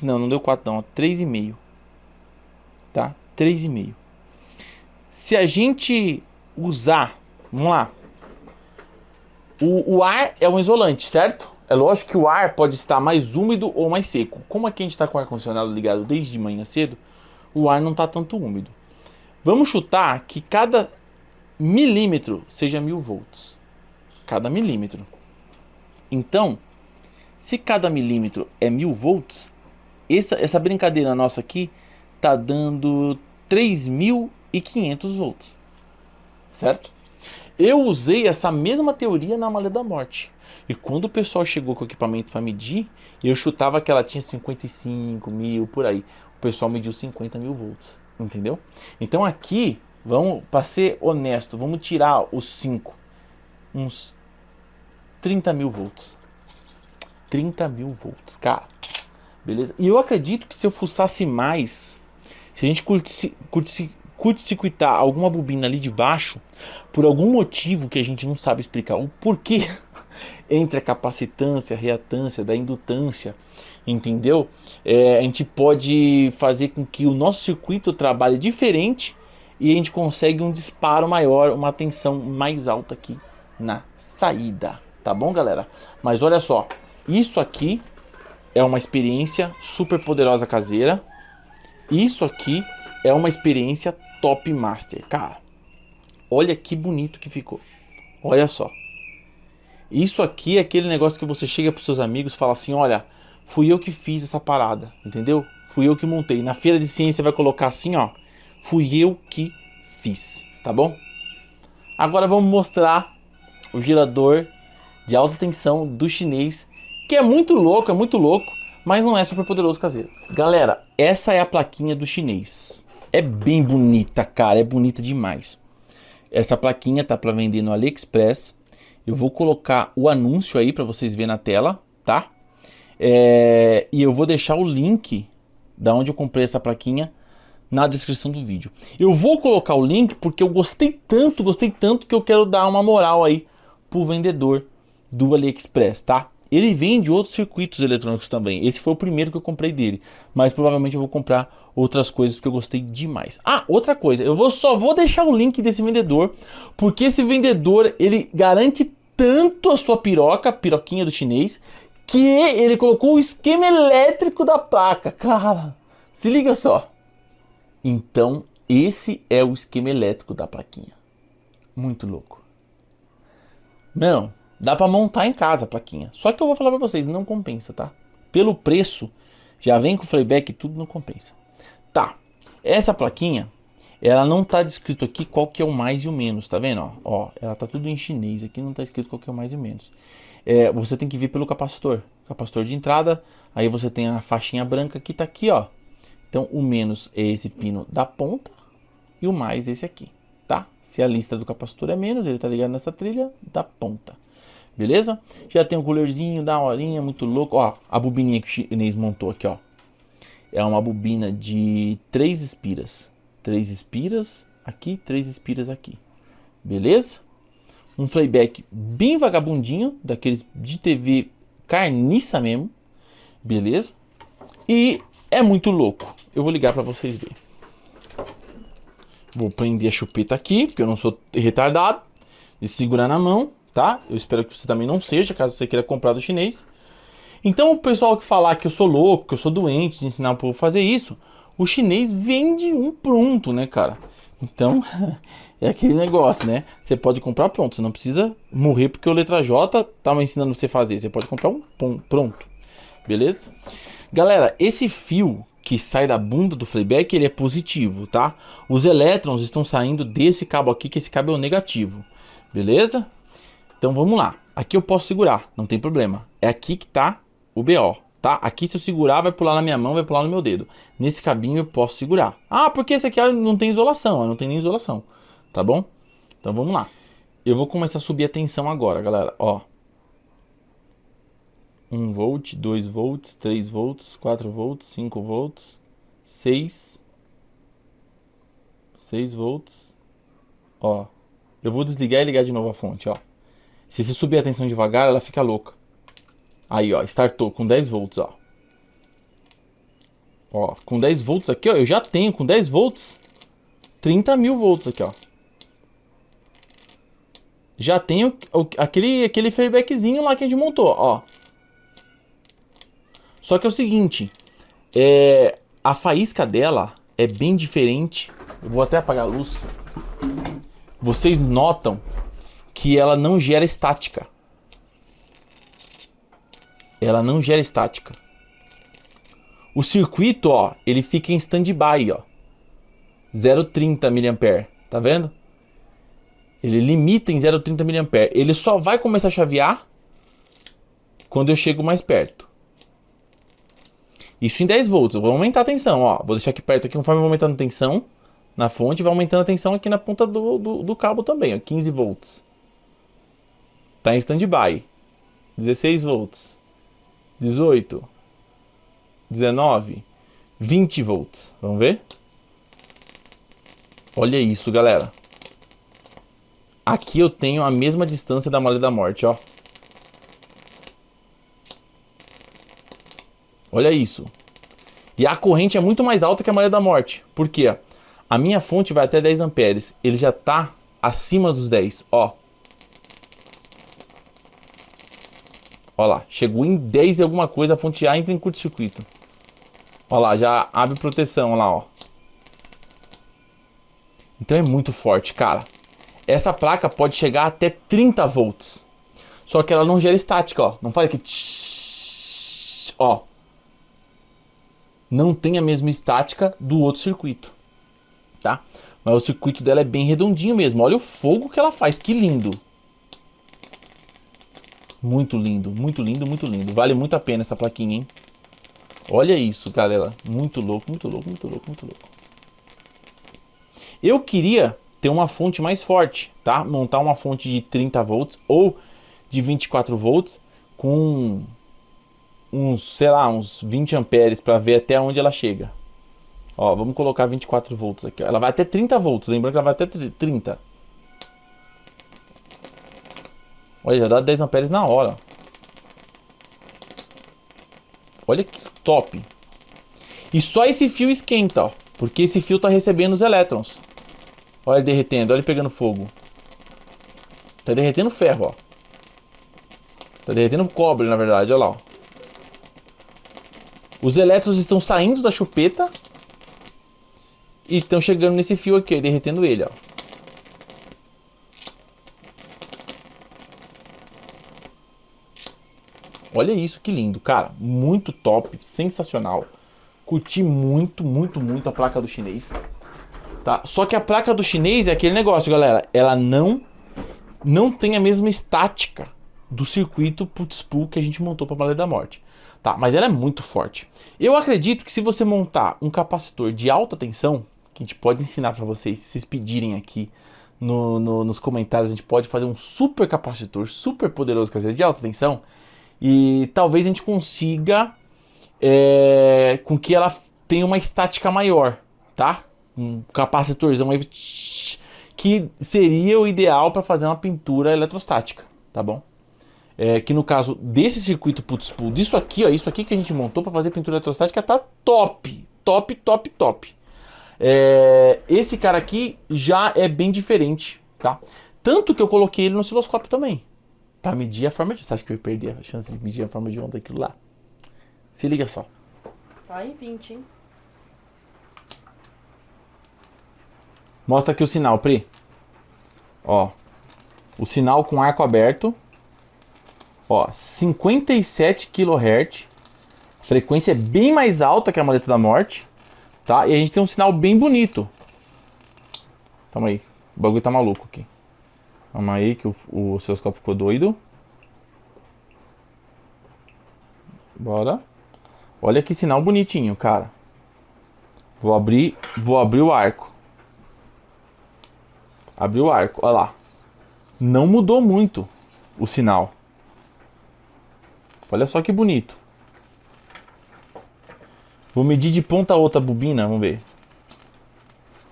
não deu 4 não, 3,5. Tá? 3,5. Se a gente usar, vamos lá. O ar é um isolante, certo? É lógico que o ar pode estar mais úmido ou mais seco. Como aqui a gente está com o ar-condicionado ligado desde de manhã cedo, o ar não está tanto úmido. Vamos chutar que cada milímetro seja 1000 volts. Cada milímetro. Então, se cada milímetro é 1000 volts, essa brincadeira nossa aqui tá dando 3500 volts. Certo? Eu usei essa mesma teoria na Malha da Morte. E quando o pessoal chegou com o equipamento para medir, eu chutava que ela tinha 55 mil, por aí. O pessoal mediu 50.000 volts, entendeu? Então aqui, para ser honesto, vamos tirar os 5, uns 30.000 volts. 30.000 volts, cara. Beleza? E eu acredito que se eu fuçasse mais, se a gente curto-circuitar alguma bobina ali de baixo, por algum motivo que a gente não sabe explicar o porquê, entre a capacitância, a reatância, da indutância, entendeu? A gente pode fazer com que o nosso circuito trabalhe diferente e a gente consegue um disparo maior, uma tensão mais alta aqui na saída, tá bom, galera? Mas olha só, isso aqui é uma experiência super poderosa caseira, isso aqui é uma experiência top master, cara. Olha que bonito que ficou, olha só. Isso aqui é aquele negócio que você chega pros seus amigos e fala assim, olha, fui eu que fiz essa parada, entendeu? Fui eu que montei. Na feira de ciência vai colocar assim, ó, fui eu que fiz, tá bom? Agora vamos mostrar o gerador de alta tensão do chinês, que é muito louco, mas não é super poderoso caseiro. Galera, essa é a plaquinha do chinês. É bem bonita, cara, é bonita demais. Essa plaquinha tá para vender no AliExpress. Eu vou colocar o anúncio aí para vocês verem na tela, tá? E eu vou deixar o link da onde eu comprei essa plaquinha na descrição do vídeo. Eu vou colocar o link porque eu gostei tanto que eu quero dar uma moral aí pro vendedor do AliExpress, tá? Ele vende outros circuitos eletrônicos também. Esse foi o primeiro que eu comprei dele, mas provavelmente eu vou comprar outras coisas porque eu gostei demais. Ah, outra coisa, só vou deixar o link desse vendedor porque esse vendedor, ele garante tanto a sua piroquinha do chinês, que ele colocou o esquema elétrico da placa. Cara, se liga só. Então, esse é o esquema elétrico da plaquinha. Muito louco. Não, dá pra montar em casa a plaquinha. Só que eu vou falar pra vocês, não compensa, tá? Pelo preço, já vem com playback e tudo, não compensa. Tá, essa plaquinha, ela não tá descrito aqui qual que é o mais e o menos, tá vendo? Ó, ela tá tudo em chinês, aqui não tá escrito qual que é o mais e o menos. Você tem que ver pelo capacitor. Capacitor de entrada, aí você tem a faixinha branca que tá aqui, ó. Então o menos é esse pino da ponta e o mais esse aqui, tá? Se a lista do capacitor é menos, ele tá ligado nessa trilha da ponta. Beleza? Já tem um coolerzinho da horinha, muito louco. Ó, a bobininha que o chinês montou aqui, ó. É uma bobina de 3 espiras. 3 espiras aqui, 3 espiras aqui. Beleza? Um playback bem vagabundinho, daqueles de TV carniça mesmo. Beleza? E é muito louco. Eu vou ligar para vocês verem. Vou prender a chupeta aqui, porque eu não sou retardado. De segurar na mão, tá? Eu espero que você também não seja, caso você queira comprar do chinês. Então o pessoal que falar que eu sou louco, que eu sou doente de ensinar o povo a fazer isso, o chinês vende um pronto, né, cara? Então, é aquele negócio, né? Você pode comprar pronto, você não precisa morrer porque o letra J tava ensinando você a fazer. Você pode comprar um pronto, beleza? Galera, esse fio que sai da bunda do playback, ele é positivo, tá? Os elétrons estão saindo desse cabo aqui, que esse cabo é o negativo, beleza? Então vamos lá. Aqui eu posso segurar, não tem problema. É aqui que tá o BO, tá? Aqui se eu segurar vai pular na minha mão, vai pular no meu dedo. Nesse cabinho eu posso segurar. Ah, porque esse aqui não tem isolação, não tem nem isolação, tá bom? Então vamos lá. Eu vou começar a subir a tensão agora, galera, ó. 1 volt, 2 volts, 3 volts, 4 volts, 5 volts, 6 volts, ó. Eu vou desligar e ligar de novo a fonte, ó. Se você subir a tensão devagar, ela fica louca. Aí, ó, startou com 10 volts, ó. Ó, com 10 volts aqui, ó, eu já tenho com 10 volts 30 mil volts aqui, ó. Já tenho aquele playbackzinho lá que a gente montou, ó. Só que é o seguinte, a faísca dela é bem diferente. Eu vou até apagar a luz. Vocês notam que ela não gera estática. Ela não gera estática. O circuito, ó, ele fica em stand-by, ó. 0,30 mA, tá vendo? Ele limita em 0,30 mA. Ele só vai começar a chavear quando eu chego mais perto. Isso em 10 volts. Eu vou aumentar a tensão, ó. Vou deixar aqui perto aqui, conforme eu vou aumentando a tensão na fonte, vai aumentando a tensão aqui na ponta do cabo também, ó. 15 volts. Tá em stand-by. 16 volts. 18. 19. 20 volts. Vamos ver? Olha isso, galera. Aqui eu tenho a mesma distância da malha da morte, ó. Olha isso. E a corrente é muito mais alta que a malha da morte. Por quê? A minha fonte vai até 10 amperes. Ele já tá acima dos 10, ó. Ó lá, chegou em 10 e alguma coisa, a fonte A entra em curto-circuito. Ó lá, já abre proteção, ó lá, ó. Então é muito forte, cara. Essa placa pode chegar até 30 volts. Só que ela não gera estática, ó. Não faz aqui, tsh, ó. Não tem a mesma estática do outro circuito, tá? Mas o circuito dela é bem redondinho mesmo. Olha o fogo que ela faz, que lindo. Muito lindo, muito lindo, muito lindo. Vale muito a pena essa plaquinha, hein? Olha isso, galera. Muito louco, muito louco, muito louco, muito louco. Eu queria ter uma fonte mais forte, tá? Montar uma fonte de 30 volts ou de 24 volts com uns, sei lá, uns 20 amperes para ver até onde ela chega. Ó, vamos colocar 24 volts aqui. Ó. Ela vai até 30 volts, lembrando que ela vai até 30. Olha, já dá 10 amperes na hora. Olha que top. E só esse fio esquenta, ó. Porque esse fio tá recebendo os elétrons. Olha ele derretendo, olha ele pegando fogo. Tá derretendo ferro, ó. Tá derretendo cobre, na verdade, olha lá, ó. Os elétrons estão saindo da chupeta e estão chegando nesse fio aqui, ó, derretendo ele, ó. Olha isso, que lindo, cara. Muito top, sensacional. Curti muito, muito, muito a placa do chinês. Tá? Só que a placa do chinês é aquele negócio, galera. Ela não tem a mesma estática do circuito push-pull que a gente montou para a Malha da Morte. Tá? Mas ela é muito forte. Eu acredito que se você montar um capacitor de alta tensão, que a gente pode ensinar para vocês, se vocês pedirem aqui nos comentários, a gente pode fazer um super capacitor, super poderoso caseiro de alta tensão. E talvez a gente consiga com que ela tenha uma estática maior, tá? Um capacitorzão aí, que seria o ideal para fazer uma pintura eletrostática, tá bom? Que no caso desse circuito push-pull, disso aqui, ó, isso aqui que a gente montou para fazer pintura eletrostática tá top, top, top, top. Esse cara aqui já é bem diferente, tá? Tanto que eu coloquei ele no osciloscópio também. Pra medir a forma de... Você acha que eu ia perder a chance de medir a forma de onda daquilo lá? Se liga só. Tá em 20, hein? Mostra aqui o sinal, Pri. Ó. O sinal com arco aberto. Ó, 57 kHz. A frequência é bem mais alta que a Maleta da Morte. Tá? E a gente tem um sinal bem bonito. Calma aí. O bagulho tá maluco aqui. Calma aí que o osciloscópio ficou doido. Bora. Olha que sinal bonitinho, cara. Vou abrir o arco. Abri o arco, olha lá. Não mudou muito o sinal. Olha só que bonito. Vou medir de ponta a outra bobina, vamos ver.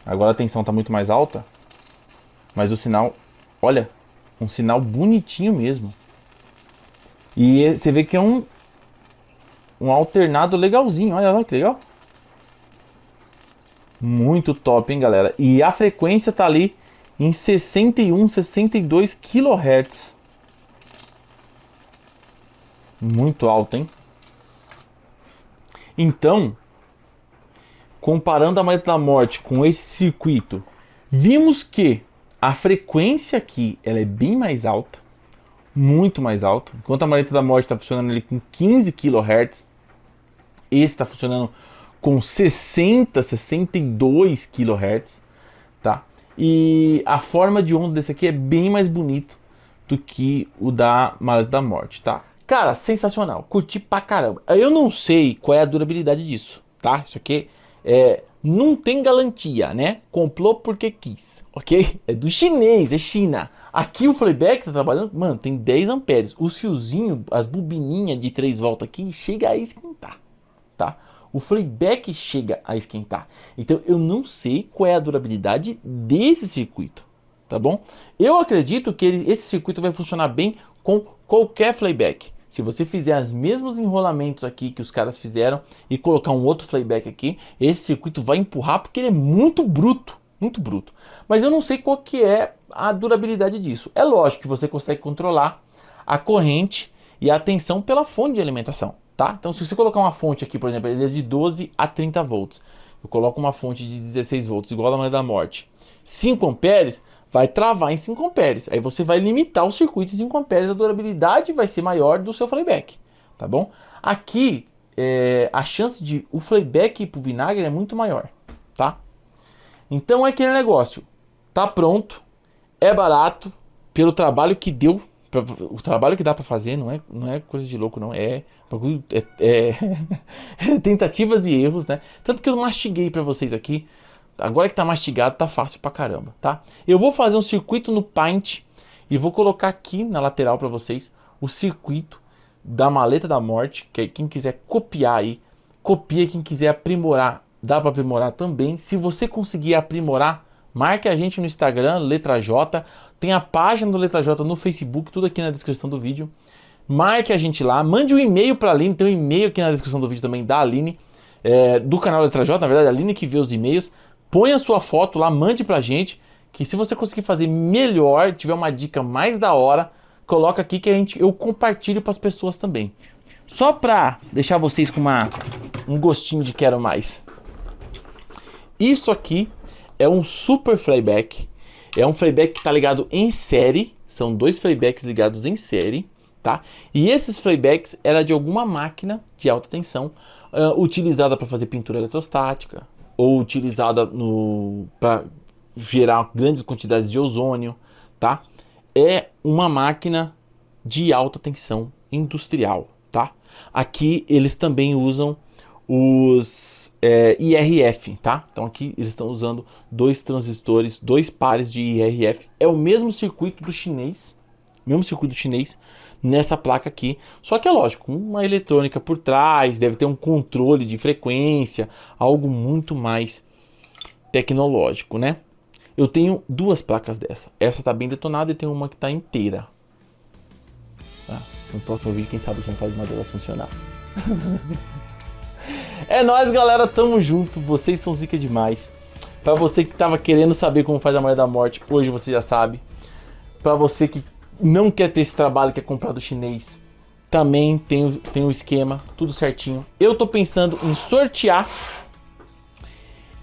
Agora a tensão tá muito mais alta. Mas o sinal... Olha, um sinal bonitinho mesmo. E você vê que é um alternado legalzinho. Olha lá que legal. Muito top, hein, galera. E a frequência tá ali em 61, 62 kHz. Muito alto, hein? Então, comparando a Maleta da Morte com esse circuito, vimos que a frequência aqui ela é bem mais alta, muito mais alta. Enquanto a Maleta da Morte está funcionando ali com 15 kHz, esse está funcionando com 60, 62 kHz, tá? E a forma de onda desse aqui é bem mais bonito do que o da Maleta da Morte, tá? Cara, sensacional, curti pra caramba. Eu não sei qual é a durabilidade disso, tá? Isso aqui não tem garantia, né? Comprou porque quis, ok? É do chinês, é China. Aqui o Flyback tá trabalhando, mano, tem 10 amperes. Os fiozinhos, as bobininhas de 3 voltas aqui, chega a esquentar, tá? O Flyback chega a esquentar. Então eu não sei qual é a durabilidade desse circuito, tá bom? Eu acredito que esse circuito vai funcionar bem com qualquer Flyback. Se você fizer os mesmos enrolamentos aqui que os caras fizeram e colocar um outro Flyback aqui, esse circuito vai empurrar porque ele é muito bruto, muito bruto. Mas eu não sei qual que é a durabilidade disso. É lógico que você consegue controlar a corrente e a tensão pela fonte de alimentação, tá? Então se você colocar uma fonte aqui, por exemplo, ele é de 12 a 30 volts. Eu coloco uma fonte de 16 volts, igual a da Malha da Morte. 5 amperes, vai travar em 5 amperes. Aí você vai limitar o circuito em 5 amperes, a durabilidade vai ser maior do seu flyback, tá bom? Aqui, a chance de o flyback ir pro vinagre é muito maior, tá? Então é aquele negócio, tá pronto, é barato, pelo trabalho que deu, o trabalho que dá pra fazer, não é coisa de louco, não, é tentativas e erros, né? Tanto que eu mastiguei pra vocês aqui, agora que tá mastigado, tá fácil pra caramba, tá? Eu vou fazer um circuito no Paint e vou colocar aqui na lateral pra vocês o circuito da maleta da morte, que quem quiser copiar aí, copia, quem quiser aprimorar, dá pra aprimorar também. Se você conseguir aprimorar, marque a gente no Instagram, Letra J, tem a página do Letra J no Facebook, tudo aqui na descrição do vídeo. Marque a gente lá, mande um e-mail pra Aline, tem um e-mail aqui na descrição do vídeo também da Aline, do canal Letra J, na verdade, a Aline que vê os e-mails. Põe a sua foto lá, mande pra gente, que se você conseguir fazer melhor, tiver uma dica mais da hora, coloca aqui que eu compartilho para as pessoas também. Só pra deixar vocês com um gostinho de quero mais. Isso aqui é um super flyback. É um flyback que está ligado em série. São 2 flybacks ligados em série, tá? E esses flybacks era de alguma máquina de alta tensão utilizada para fazer pintura eletrostática ou utilizada para gerar grandes quantidades de ozônio, tá? É uma máquina de alta tensão industrial, tá? Aqui eles também usam os IRF, tá? Então aqui eles estão usando 2 transistores, 2 pares de IRF. É o mesmo circuito do chinês, nessa placa aqui. Só que é lógico, uma eletrônica por trás, deve ter um controle de frequência, algo muito mais tecnológico, né? Eu tenho 2 placas dessa. Essa tá bem detonada e tem uma que tá inteira. Tá? No próximo vídeo, quem sabe como faz uma delas funcionar. É nóis, galera. Tamo junto. Vocês são zica demais. Pra você que tava querendo saber como faz a malha da morte, hoje você já sabe. Pra você que não quer ter esse trabalho, quer comprar do chinês, também tem um esquema, tudo certinho. Eu tô pensando em sortear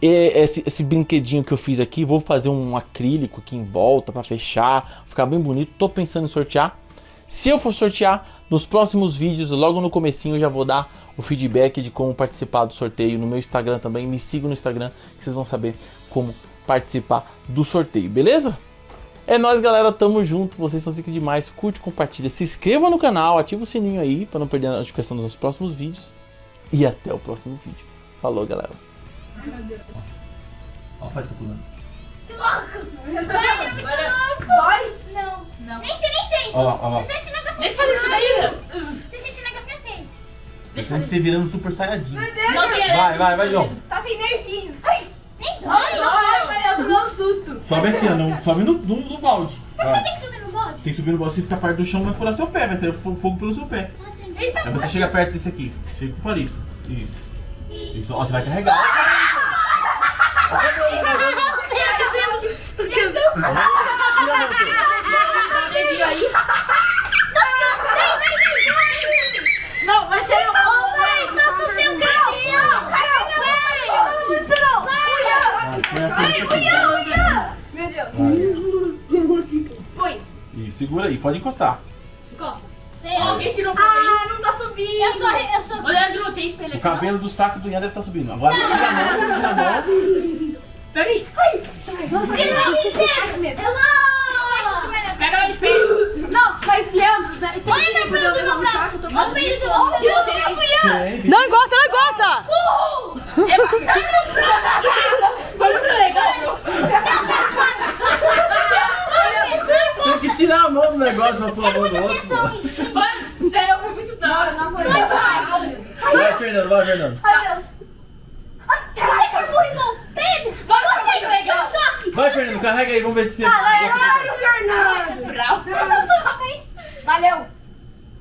esse brinquedinho que eu fiz aqui. Vou fazer um acrílico aqui em volta para fechar, ficar bem bonito. Tô pensando em sortear. Se eu for sortear, nos próximos vídeos, logo no comecinho, eu já vou dar o feedback de como participar do sorteio no meu Instagram também. Me sigam no Instagram que vocês vão saber como participar do sorteio, beleza? É nóis, galera, tamo junto, vocês são zica demais. Curte, compartilha, se inscreva no canal, ativa o sininho aí para não perder a notificação dos próximos vídeos. E até o próximo vídeo. Falou, galera. Ai, meu Deus. Ó, faz tá pulando. Que louco! Dói? Não. Nem sente. Ó. Você sente um negocinho Deixa eu fazer isso daí. Você sente um negocinho assim. Você você virando super saiyajin. Não tem Vai, João. Tá sem energia. Ai, Nem dói. eu tomei um susto. Sobe aqui, ó. Sobe no balde. Por que tem que subir no balde? Tem que subir no balde. Se ficar perto do chão, vai furar seu pé. Vai sair fogo pelo seu pé. Eita, Aí você chega perto desse aqui. Chega com o palito. Isso. Ó, você vai carregar. Viu aí? não, vai ser um... Ô, mãe, solta o seu cantinho. Todo mundo esperou. Meu Deus. Foi. Isso, segura aí. Pode encostar. Encosta. Alguém tirou o cabelo. Ah, não tá subindo. Eu sou. Ô, Leandro, tem espelho O aqui. cabelo do saco do Ian deve estar subindo. Agora tira a mão. Peraí. Pega ela de espelho. Não, mas Leandro, tem que Olha meu poder pelo do levar meu um braço. chaco. Olha o pelo do Não encosta. Foi muito legal, bro. Tem que tirar a mão do negócio pra pôr a mão do outro. Foi, sério, foi muito da hora. Não foi demais. Vai, Fernando. Ai, Deus. Você foi burro igual Pedro. Gostei de sentir um choque. Vai, Fernando, carrega aí. Vamos ver se você... Fernando. Brau. Valeu.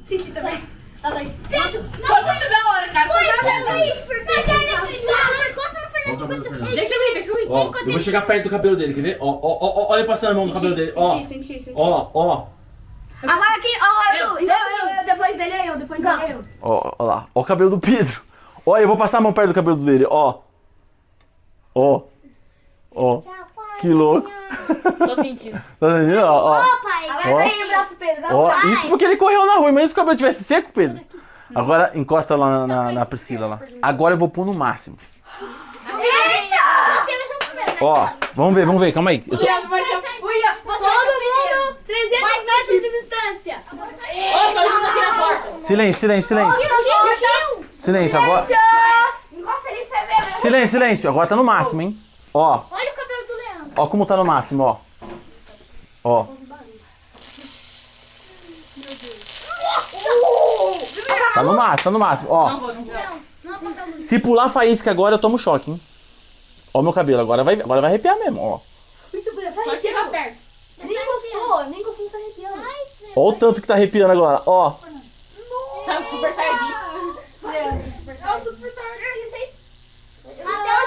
Senti também. Tá daí. Pedro, Foi muito da hora, cara. foi Foi pra mim. Mas é eletrizado. Encosta no Fernando. Deixa eu ir. Ó, eu vou chegar perto do cabelo dele, quer ver? Ó, olha passando a mão no cabelo dele. Ó, Senti. ó. Agora aqui, ó, eu, depois dele é eu. Ó lá. Ó o cabelo do Pedro. Olha, eu vou passar a mão perto do cabelo dele. Ó. Que louco. Tô sentindo. Tá entendendo? Ó, Ô, pai. Aperta aí o braço, Pedro. Dá um ó. braço. Isso porque ele correu na rua. Imagina se o cabelo tivesse seco, Pedro. Agora encosta lá na Priscila lá. Agora eu vou pôr no máximo. Você vai ser o primeiro, né? Ó, vamos ver, calma aí. Eu só- Todo mundo, 300 metros de distância. Ô, todo mundo aqui na porta. Silêncio. Silêncio, agora. Silêncio. Agora tá no máximo, hein? Ó, Olha o cabelo do Leandro. ó como tá no máximo, ó. Ó. Tá no máximo, ó. Não vou. Se pular faísca agora, eu tomo choque, hein? Ó o meu cabelo, agora vai arrepiar mesmo, ó. Só chega perto. Nem encostou, não tá arrepiando. Ó o tanto que tá arrepiando agora, ó. Tá super tardinho. Até onde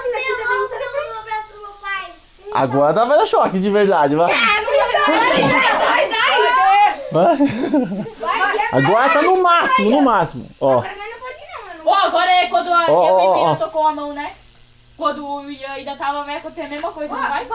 você amou pelo braço do meu pai? Agora vai dar choque de verdade, vai. Vai. Agora tá no máximo, ó. Ó, agora é quando a Ó, minha ó, menina ó. tocou a mão, né? Quando o Ian ainda tava, vai acontecer a mesma coisa, não vai?